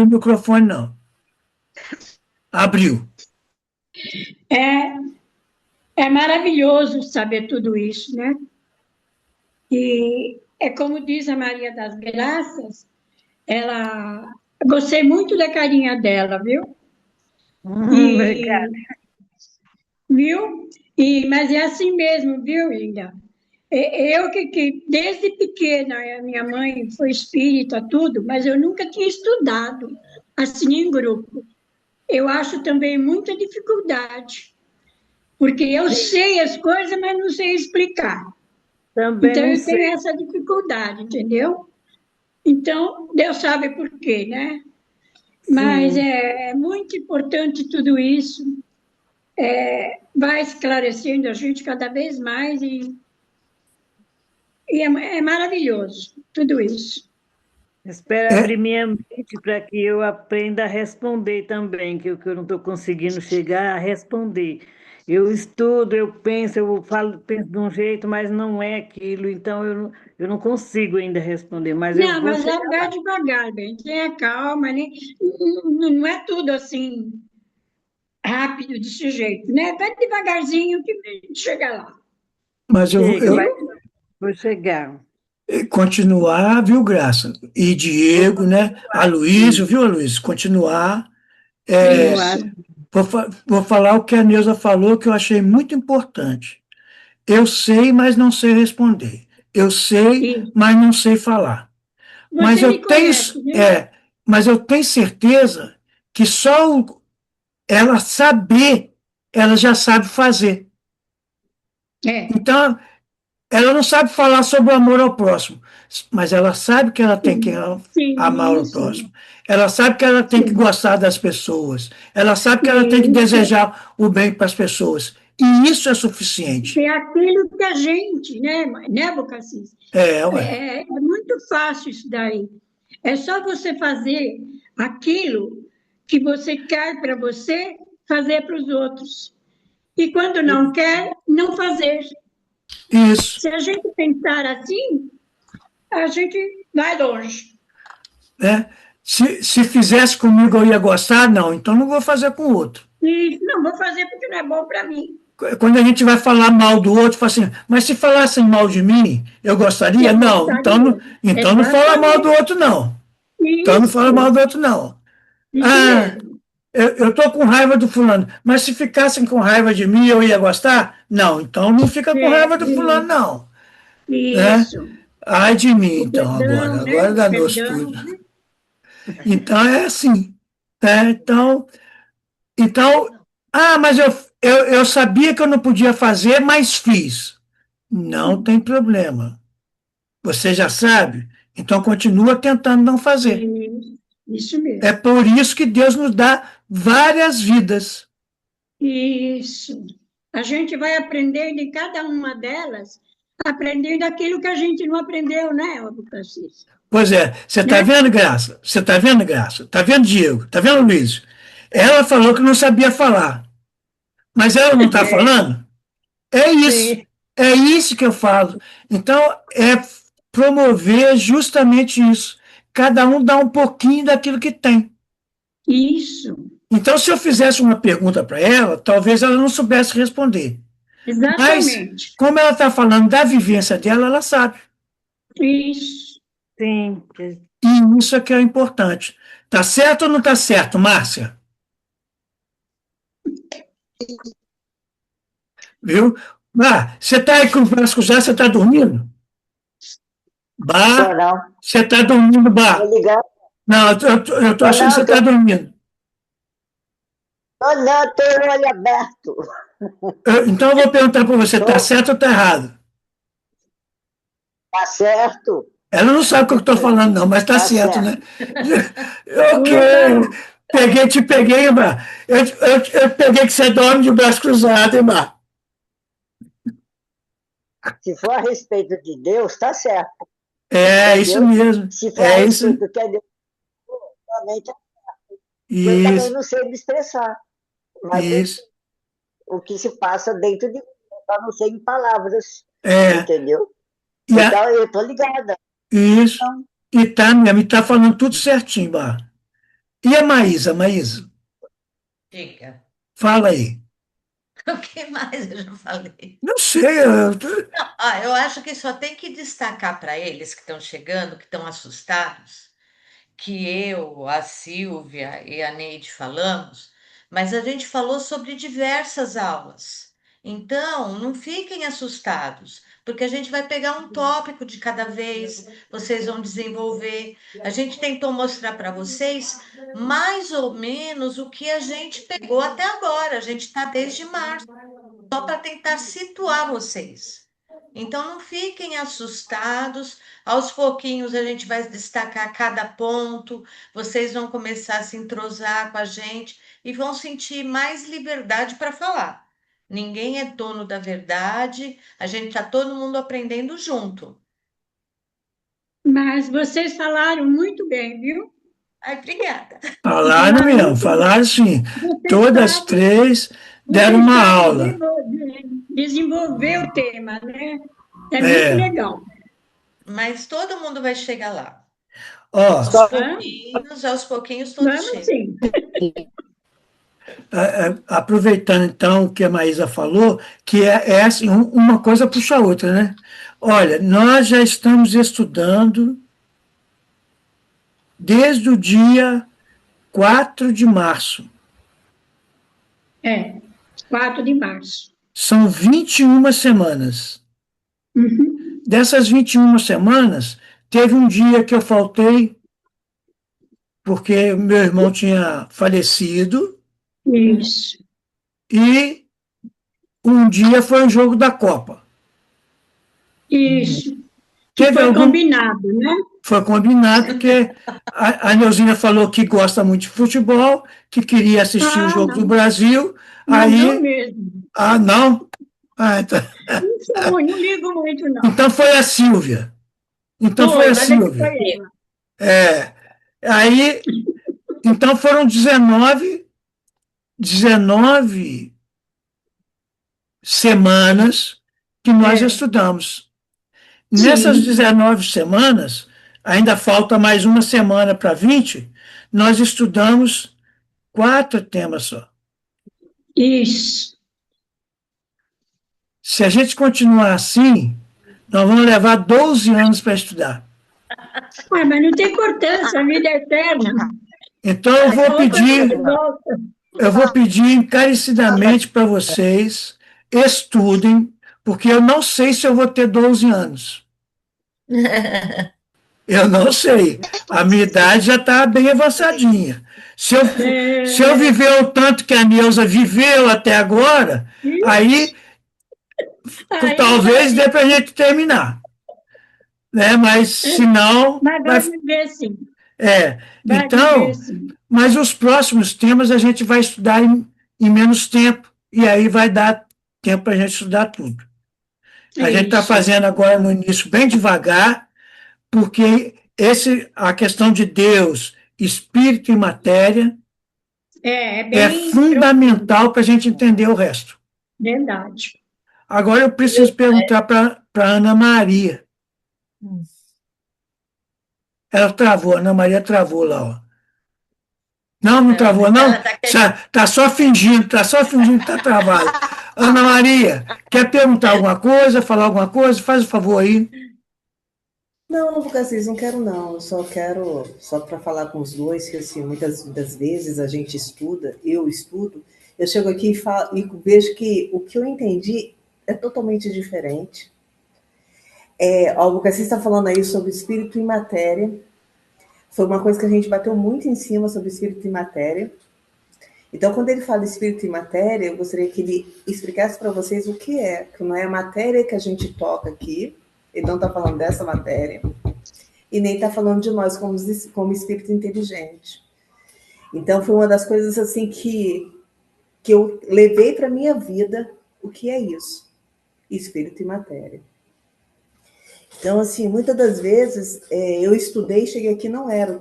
o microfone, não. Abriu. É maravilhoso saber tudo isso, né? E é como diz a Maria das Graças, ela... Gostei muito da carinha dela, viu? Obrigada. Viu? Mas é assim mesmo, viu, Inga? Eu que desde pequena, a minha mãe foi espírita, tudo, mas eu nunca tinha estudado assim em grupo. Eu acho também muita dificuldade, porque eu sei as coisas, mas não sei explicar. Também Então, não eu sei. tenho essa dificuldade, entendeu? Então, Deus sabe por quê, né? Mas Sim. é muito importante tudo isso. Vai esclarecendo a gente cada vez mais e é maravilhoso tudo isso. Espero abrir minha mente para que eu aprenda a responder também, que eu não estou conseguindo chegar a responder. Eu estudo, eu penso, eu falo, penso de um jeito, mas não é aquilo, então eu não consigo ainda responder, mas eu Não, vou mas chegar vai lá. devagar, bem, tenha calma, né? Não é tudo assim rápido desse jeito, né? Vai devagarzinho que a gente chega lá. Mas Chega, Viu? vou chegar. continuar, viu, Graça? E Vou Diego, né? continuar, Aloysio, viu, Aloysio? Continuar. continuar. Isso. Vou falar o que a Neuza falou, que eu achei muito importante. Eu sei, mas não sei responder. Eu sei, E mas não sei falar. Mas você me conhece, né? mas eu tenho certeza que só ela saber, ela já sabe fazer. É, Então, ela não sabe falar sobre o amor ao próximo, mas ela sabe que ela tem que amar sim, o próximo. Ela sabe que ela tem que sim, gostar das pessoas. Ela sabe que ela tem que isso. desejar o bem para as pessoas. E isso é suficiente. É aquilo que a gente, né, Bocassis? Ué. É muito fácil isso daí. É só você fazer aquilo que você quer para você, fazer para os outros. E quando não quer, não fazer. Isso. Se a gente pensar assim, a gente vai longe. Né? Se fizesse comigo eu ia gostar, não, então não vou fazer com o outro. E não vou fazer porque não é bom para mim. Quando a gente vai falar mal do outro, fala assim, mas se falassem mal de mim, eu gostaria? Eu Não, gostaria. então não fala mal do Exatamente. outro, não. Então não fala mal Isso, do outro, não. isso Ah, mesmo. eu estou com raiva do fulano, mas se ficassem com raiva de mim, eu ia gostar? Não, então não fica com raiva do fulano, não. Né? Isso. Ai de mim, O então, agora. perdão, né? Agora O danou-se perdão, tudo. né? Então é assim. Né? Então, mas eu sabia que eu não podia fazer, mas fiz. Não tem problema. Você já sabe, então continua tentando não fazer. Isso É mesmo. por isso que Deus nos dá várias vidas. Isso. A gente vai aprendendo em cada uma delas, aprendendo aquilo que a gente não aprendeu, né, Francisco? Pois é, você está Né? vendo, Graça? Você está vendo, Graça? Está vendo, Diego? Está vendo, Luiz? Ela falou que não sabia falar, mas ela não está falando? É isso. Sim. É isso que eu falo. Então, é promover justamente isso. Cada um dá um pouquinho daquilo que tem. Isso. Então, se eu fizesse uma pergunta para ela, talvez ela não soubesse responder. Mas, Exatamente. como ela está falando da vivência dela, ela sabe. Isso. Sim. E isso é que é importante. Tá certo ou não tá certo, Márcia? Viu? Você está aí com o braço cruzado, você está dormindo? Bah, você está dormindo, Bah? Não, eu estou achando que você está dormindo. Não, estou com o olho aberto. Então eu vou perguntar para você, está certo ou está errado? Tá certo. Ela não sabe o que eu estou falando, não, mas está Tá certo, certo. né? Te peguei, Mar. Eu peguei que você dorme de braço cruzado, hein, Mar? Se for a respeito de Deus, tá certo. É, isso Entendeu? mesmo. Se for a É isso. respeito do que é Deus, realmente, eu também Isso, não sei me expressar. Mas isso. o que se passa dentro de mim, eu não sei em palavras. É, Entendeu? e a- Então, eu tô ligada. isso. Então, E tá mesmo, e tá falando tudo certinho, Mar. E a Maísa, Maísa? Diga. Fala aí. O que mais eu já falei? Não sei, Eu acho que só tem que destacar para eles que estão chegando, que estão assustados, que eu, a Silvia e a Neide falamos, mas a gente falou sobre diversas aulas. Então, não fiquem assustados, porque a gente vai pegar um tópico de cada vez, vocês vão desenvolver. A gente tentou mostrar para vocês mais ou menos o que a gente pegou até agora. A gente está desde março, só para tentar situar vocês. Então, não fiquem assustados. Aos pouquinhos, a gente vai destacar cada ponto, vocês vão começar a se entrosar com a gente e vão sentir mais liberdade para falar. Ninguém é dono da verdade, a gente está todo mundo aprendendo junto. Mas vocês falaram muito bem, viu? Ai, obrigada. falaram Falaram mesmo, muito bem. falaram sim. Vocês Todas sabem, três deram vocês uma sabem aula. desenvolver o tema, né? É muito É, legal. Mas todo mundo vai chegar lá. ó, só Aos pouquinhos todos Vamos chegam. sim. aproveitando então o que a Maísa falou, que é assim, uma coisa puxa a outra, né? Olha, nós já estamos estudando desde o dia 4 de março. 4 de março. São 21 semanas. Uhum. Dessas 21 semanas, teve um dia que eu faltei, porque meu irmão tinha falecido, Isso. e um dia foi o jogo da Copa. Isso. Que Teve foi algum... combinado, né? Foi combinado, porque a Neuzinha falou que gosta muito de futebol, que queria assistir o jogo do Não. Brasil. Mas não Aí. mesmo. Ah, não? Ah, então... Não ligo muito, não. Então foi a Silvia. Então foi a Olha que Silvia. foi ela. É. Aí. Então foram 19 semanas que nós estudamos. Nessas Sim. 19 semanas, ainda falta mais uma semana para 20, nós estudamos 4 temas só. Isso. Se a gente continuar assim, nós vamos levar 12 anos para estudar. Mas não tem importância, a vida é eterna. Então eu vou pedir encarecidamente para vocês estudem, porque eu não sei se eu vou ter 12 anos. Eu não sei. A minha idade já está bem avançadinha. Se eu viver o tanto que a Neuza viveu até agora, aí talvez dê para a gente terminar. Né? Mas se não... Mas vai viver sim. Então, mas os próximos temas a gente vai estudar em menos tempo, e aí vai dar tempo para a gente estudar tudo. A gente está fazendo agora no início bem devagar, porque a questão de Deus, espírito e matéria, é fundamental para a gente entender o resto. Verdade. Agora eu preciso perguntar para a Ana Maria. Ela travou, a Ana Maria travou lá, ó. Não travou, não? Está só fingindo que está travado. Ana Maria, quer perguntar alguma coisa, falar alguma coisa? Faz o favor aí. Não, Lucas, não quero não. Eu só quero, só para falar com os dois, que assim, muitas das vezes a gente estuda, eu estudo, eu chego aqui e vejo que o que eu entendi é totalmente diferente. O Lucas está falando aí sobre espírito e matéria. Foi uma coisa que a gente bateu muito em cima sobre espírito e matéria. Então, quando ele fala espírito e matéria, eu gostaria que ele explicasse para vocês o que não é a matéria que a gente toca aqui, ele não está falando dessa matéria, e nem está falando de nós como espírito inteligente. Então, foi uma das coisas assim que eu levei para a minha vida, o que é isso? Espírito e matéria. Então, assim, muitas das vezes eu estudei, cheguei aqui, não era o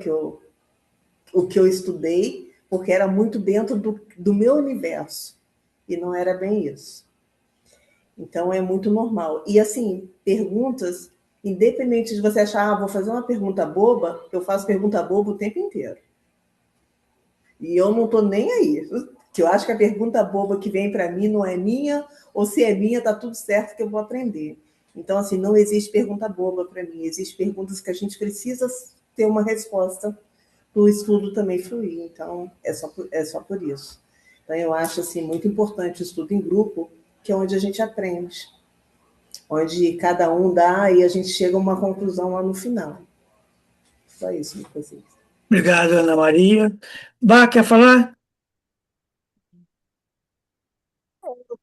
que eu estudei, porque era muito dentro do meu universo, e não era bem isso. Então, é muito normal. E, assim, perguntas, independente de você achar, vou fazer uma pergunta boba, eu faço pergunta boba o tempo inteiro. E eu não estou nem aí. Que eu acho que a pergunta boba que vem para mim não é minha, ou se é minha, está tudo certo que eu vou aprender. Então, assim, não existe pergunta boba para mim. Existem perguntas que a gente precisa ter uma resposta para o estudo também fluir. Então, é só por isso. Então, eu acho, assim, muito importante o estudo em grupo, que é onde a gente aprende. Onde cada um dá e a gente chega a uma conclusão lá no final. Só isso, meu cozinho. Obrigado, Ana Maria. Bá, quer falar?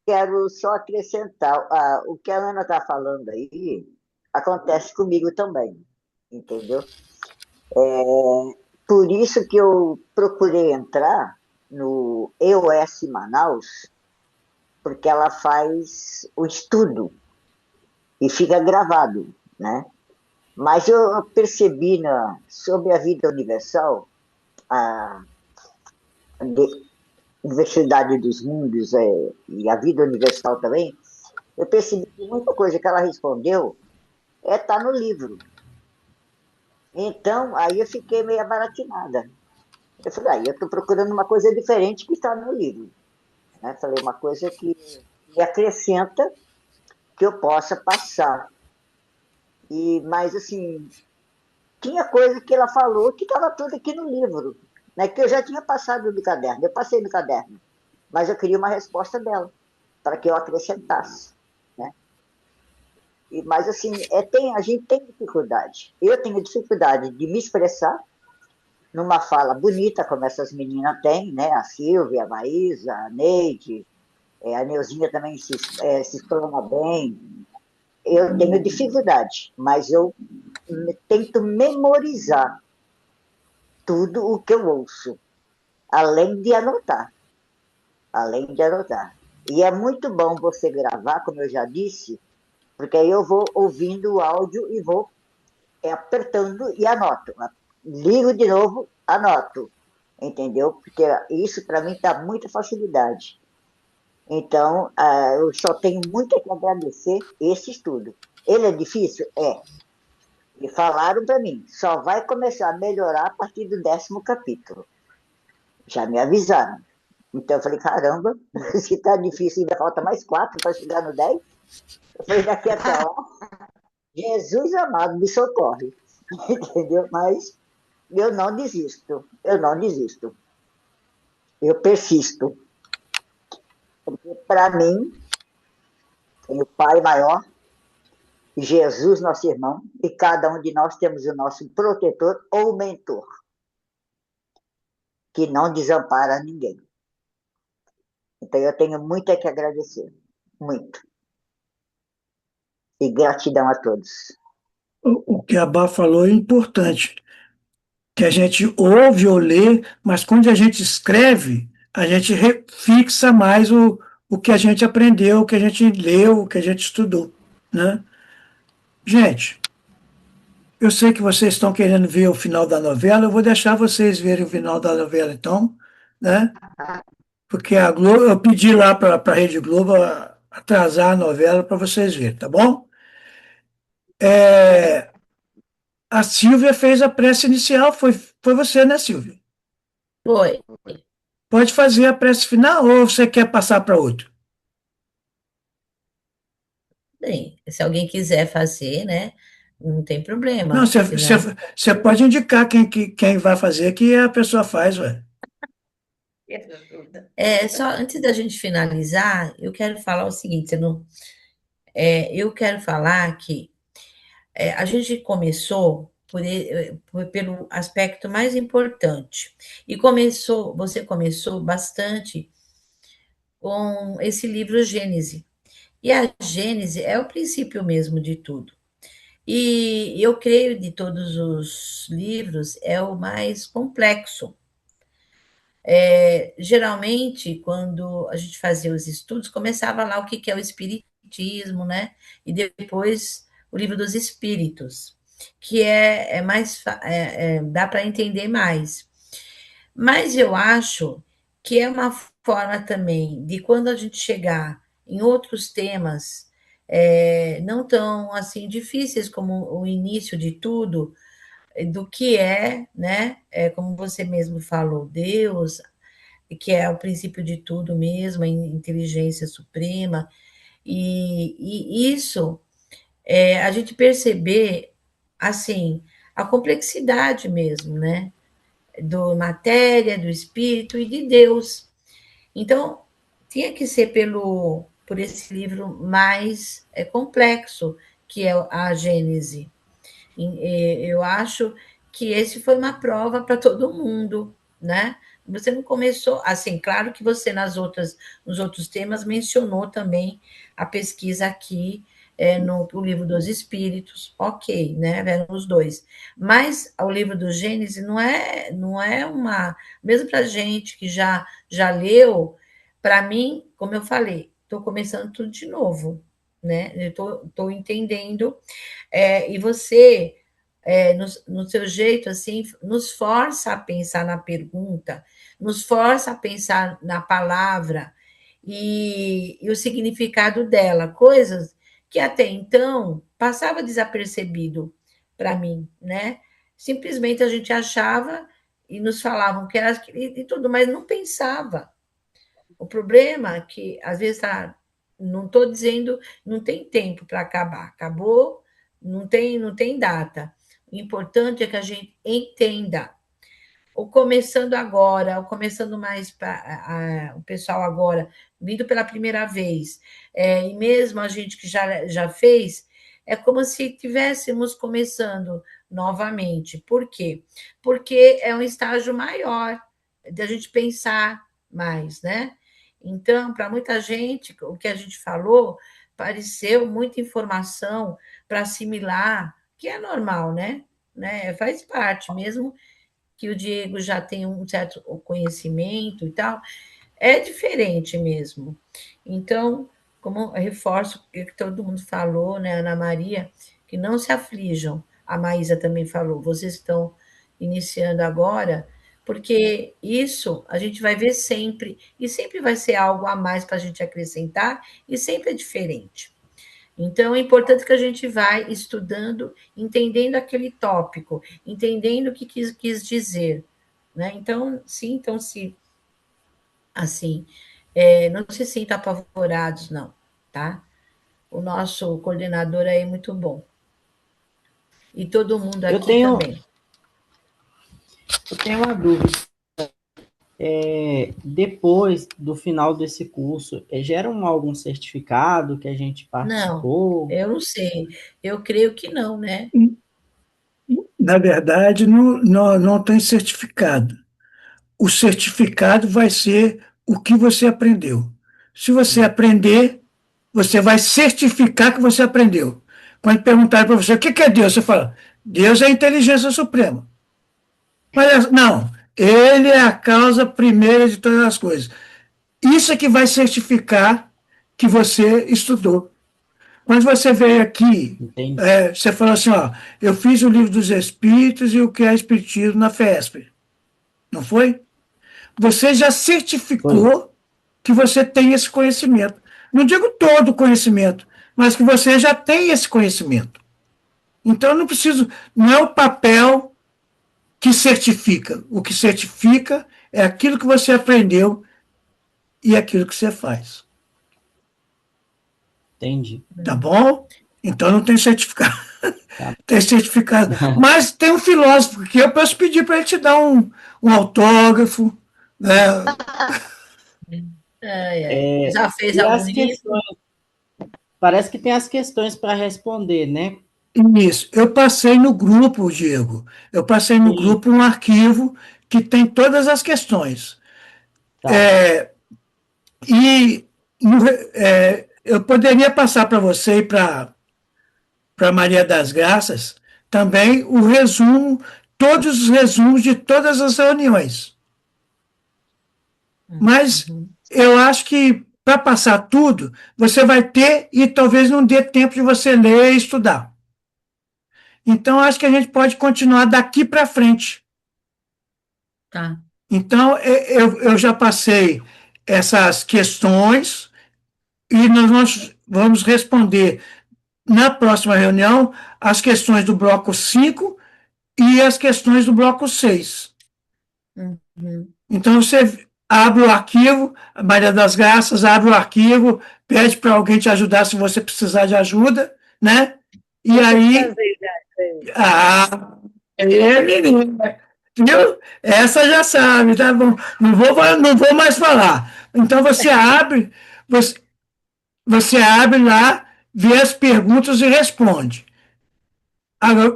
Quero só acrescentar, o que a Ana está falando aí, acontece comigo também, entendeu? Por isso que eu procurei entrar no EOS Manaus, porque ela faz o estudo e fica gravado, né? Mas eu percebi sobre a vida universal, a Diversidade dos Mundos e a vida universal também, eu percebi que muita coisa que ela respondeu tá no livro. Então, aí eu fiquei meio abaratinada. Eu falei, eu estou procurando uma coisa diferente que está no livro. Né? Falei, uma coisa que me acrescenta, que eu possa passar. Mas, assim, tinha coisa que ela falou que estava tudo aqui no livro, né? Que eu já tinha passado do caderno. Eu passei do caderno, mas eu queria uma resposta dela, para que eu acrescentasse. Né? Mas, assim, a gente tem dificuldade. Eu tenho dificuldade de me expressar numa fala bonita, como essas meninas têm, né? A Silvia, a Maísa, a Neide, a Neuzinha também se expressa bem. Eu tenho dificuldade, mas eu tento memorizar tudo o que eu ouço, além de anotar. E é muito bom você gravar, como eu já disse, porque aí eu vou ouvindo o áudio e vou apertando e anoto. Ligo de novo, anoto. Entendeu? Porque isso para mim dá muita facilidade. Então, eu só tenho muito a que agradecer esse estudo. Ele é difícil? É. E falaram para mim, só vai começar a melhorar a partir do 10º capítulo. Já me avisaram. Então eu falei, caramba, se tá difícil, ainda falta mais 4 para chegar no 10. Eu falei, daqui até lá, Jesus amado, me socorre. Entendeu? Mas eu não desisto. Eu persisto. Porque para mim, tem o Pai maior, Jesus, nosso irmão, e cada um de nós temos o nosso protetor ou mentor, que não desampara ninguém. Então eu tenho muito a que agradecer. Muito. E gratidão a todos. O que a Bá falou é importante, que a gente ouve ou lê, mas quando a gente escreve, a gente fixa mais o que a gente aprendeu, o que a gente leu, o que a gente estudou, né? Gente, eu sei que vocês estão querendo ver o final da novela, eu vou deixar vocês verem o final da novela, então, né? Porque a Globo, eu pedi lá para a Rede Globo atrasar a novela para vocês verem, tá bom? A Silvia fez a prece inicial, foi você, né, Silvia? Foi. Pode fazer a prece final ou você quer passar para outro? Bem, se alguém quiser fazer, né? Não tem Não, problema. você pode indicar quem vai fazer, que a pessoa faz, ué. Só antes da gente finalizar, eu quero falar o seguinte, eu quero falar que a gente começou pelo aspecto mais importante. E você começou bastante com esse livro Gênese. E a Gênese é o princípio mesmo de tudo. E eu creio de todos os livros, é o mais complexo. Geralmente, quando a gente fazia os estudos, começava lá o que é o espiritismo, né? E depois o livro dos espíritos, que é mais dá para entender mais. Mas eu acho que é uma forma também de quando a gente chegar em outros temas não tão assim difíceis como o início de tudo, do que é, né? Como você mesmo falou, Deus, que é o princípio de tudo mesmo, a inteligência suprema, e isso a gente perceber assim a complexidade mesmo, né? Do matéria, do espírito e de Deus. Então, tinha que ser por esse livro mais complexo, que é a Gênese. Eu acho que esse foi uma prova para todo mundo, né? Você não começou, assim, claro que você nos outros temas mencionou também a pesquisa aqui no livro dos Espíritos, ok, né? Eram os dois. Mas o livro do Gênesis não é uma, mesmo para gente que já leu, para mim, como eu falei, estou começando tudo de novo, né? Eu estou entendendo e você, no seu jeito, assim, nos força a pensar na pergunta, nos força a pensar na palavra e o significado dela, coisas que até então passava desapercebido para mim, né? Simplesmente a gente achava e nos falavam que era e tudo, mas não pensava. O problema é que, às vezes, não estou dizendo, não tem tempo para acabar. Acabou, não tem data. O importante é que a gente entenda. Ou começando agora, ou começando mais para o pessoal agora, vindo pela primeira vez, e mesmo a gente que já fez, é como se estivéssemos começando novamente. Por quê? Porque é um estágio maior de a gente pensar mais, né? Então, para muita gente, o que a gente falou pareceu muita informação para assimilar, que é normal, né? Faz parte, mesmo que o Diego já tem um certo conhecimento e tal, é diferente mesmo. Então, como eu reforço o que todo mundo falou, né, Ana Maria, que não se aflijam. A Maísa também falou, vocês estão iniciando agora, porque isso a gente vai ver sempre, e sempre vai ser algo a mais para a gente acrescentar, e sempre é diferente. Então, é importante que a gente vai estudando, entendendo aquele tópico, entendendo o que quis dizer, né? Então, sim, então, se, assim, não se sinta apavorados, não, tá? O nosso coordenador aí é muito bom. E todo mundo Eu aqui tenho, também. eu tenho uma dúvida. Depois do final desse curso, gera algum certificado que a gente Não, participou? eu não sei. Eu creio que não, né? Na verdade, não tem certificado. O certificado vai ser o que você aprendeu. Se você aprender, você vai certificar que você aprendeu. Quando perguntarem para você o que é Deus, você fala: Deus é a inteligência suprema. Mas não, ele é a causa primeira de todas as coisas. Isso é que vai certificar que você estudou. Quando você veio aqui, Entendi. você falou assim: ó, eu fiz o livro dos Espíritos e o que é Espiritismo na FESP. Não foi? Você já Foi. certificou que você tem esse conhecimento. Não digo todo o conhecimento, mas que você já tem esse conhecimento. Então, eu não preciso, não é o papel que certifica. O que certifica é aquilo que você aprendeu e aquilo que você faz. Entendi. Tá bom? Então, não tem certificado. Tá. Tem certificado. Mas tem um filósofo que eu posso pedir para ele te dar um autógrafo, né? Já fez E algum as livro? questões, parece que tem as questões para responder, né? Isso. Eu passei no grupo, Diego. Eu passei no Sim, grupo um arquivo que tem todas as questões. tá. E eu poderia passar para você e para para Maria das Graças também o resumo, todos os resumos de todas as reuniões. Mas eu acho que para passar tudo, você vai ter e talvez não dê tempo de você ler e estudar. Então, acho que a gente pode continuar daqui para frente. Tá. Então, eu já passei essas questões e nós vamos responder na próxima reunião as questões do bloco 5 e as questões do bloco 6. Então, você abre o arquivo, Maria das Graças, abre o arquivo, pede para alguém te ajudar se você precisar de ajuda, né? E aí... menina, viu? Essa já sabe, tá bom? Não vou mais falar. Então, você abre lá, vê as perguntas e responde.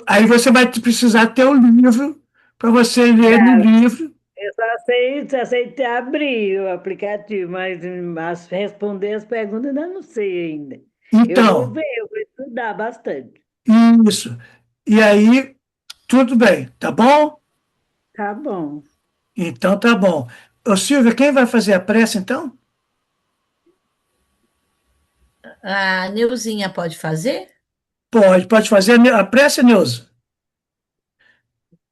Aí você vai precisar ter o livro para você ler no livro. Eu só sei abrir o aplicativo, mas responder as perguntas eu não sei ainda. Então, eu vou estudar bastante. Isso. E aí, tudo bem, tá bom? Tá bom. Então, tá bom. Ô, Silvia, quem vai fazer a prece, então? A Neuzinha pode fazer? Pode fazer a prece, Neuza.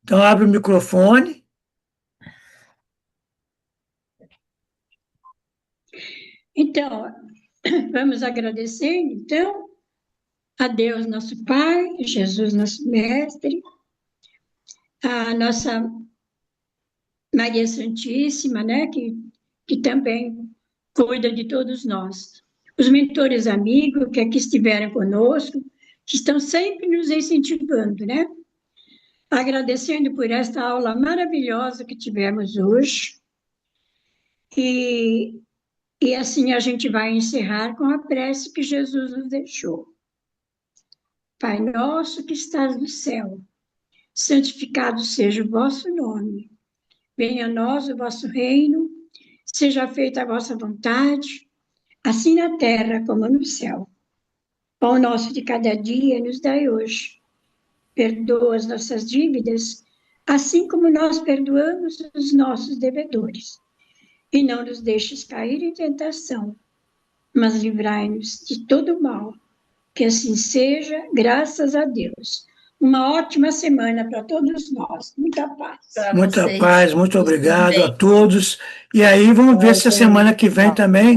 Então, abre o microfone. Então, vamos agradecendo, então, a Deus, nosso Pai, Jesus, nosso Mestre, a nossa Maria Santíssima, né, que também cuida de todos nós. Os mentores amigos que aqui estiveram conosco, que estão sempre nos incentivando, né? Agradecendo por esta aula maravilhosa que tivemos hoje. E assim a gente vai encerrar com a prece que Jesus nos deixou. Pai nosso que estás no céu, santificado seja o vosso nome. Venha a nós o vosso reino, seja feita a vossa vontade, assim na terra como no céu. Pão nosso de cada dia nos dai hoje. Perdoa as nossas dívidas, assim como nós perdoamos os nossos devedores. E não nos deixes cair em tentação, mas livrai-nos de todo mal. Que assim seja, graças a Deus. Uma ótima semana para todos nós. Muita paz. Muita paz, muito obrigado a todos. E aí, vamos ver se a semana que vem também...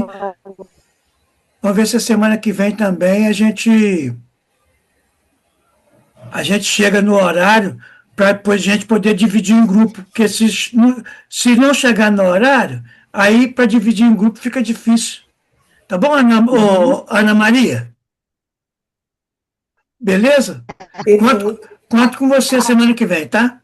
Vamos ver se a semana que vem também a gente chega no horário para depois a gente poder dividir em grupo, porque se não chegar no horário, aí para dividir em grupo fica difícil. Tá bom, Ana Maria? Beleza? Conto com você semana que vem, tá?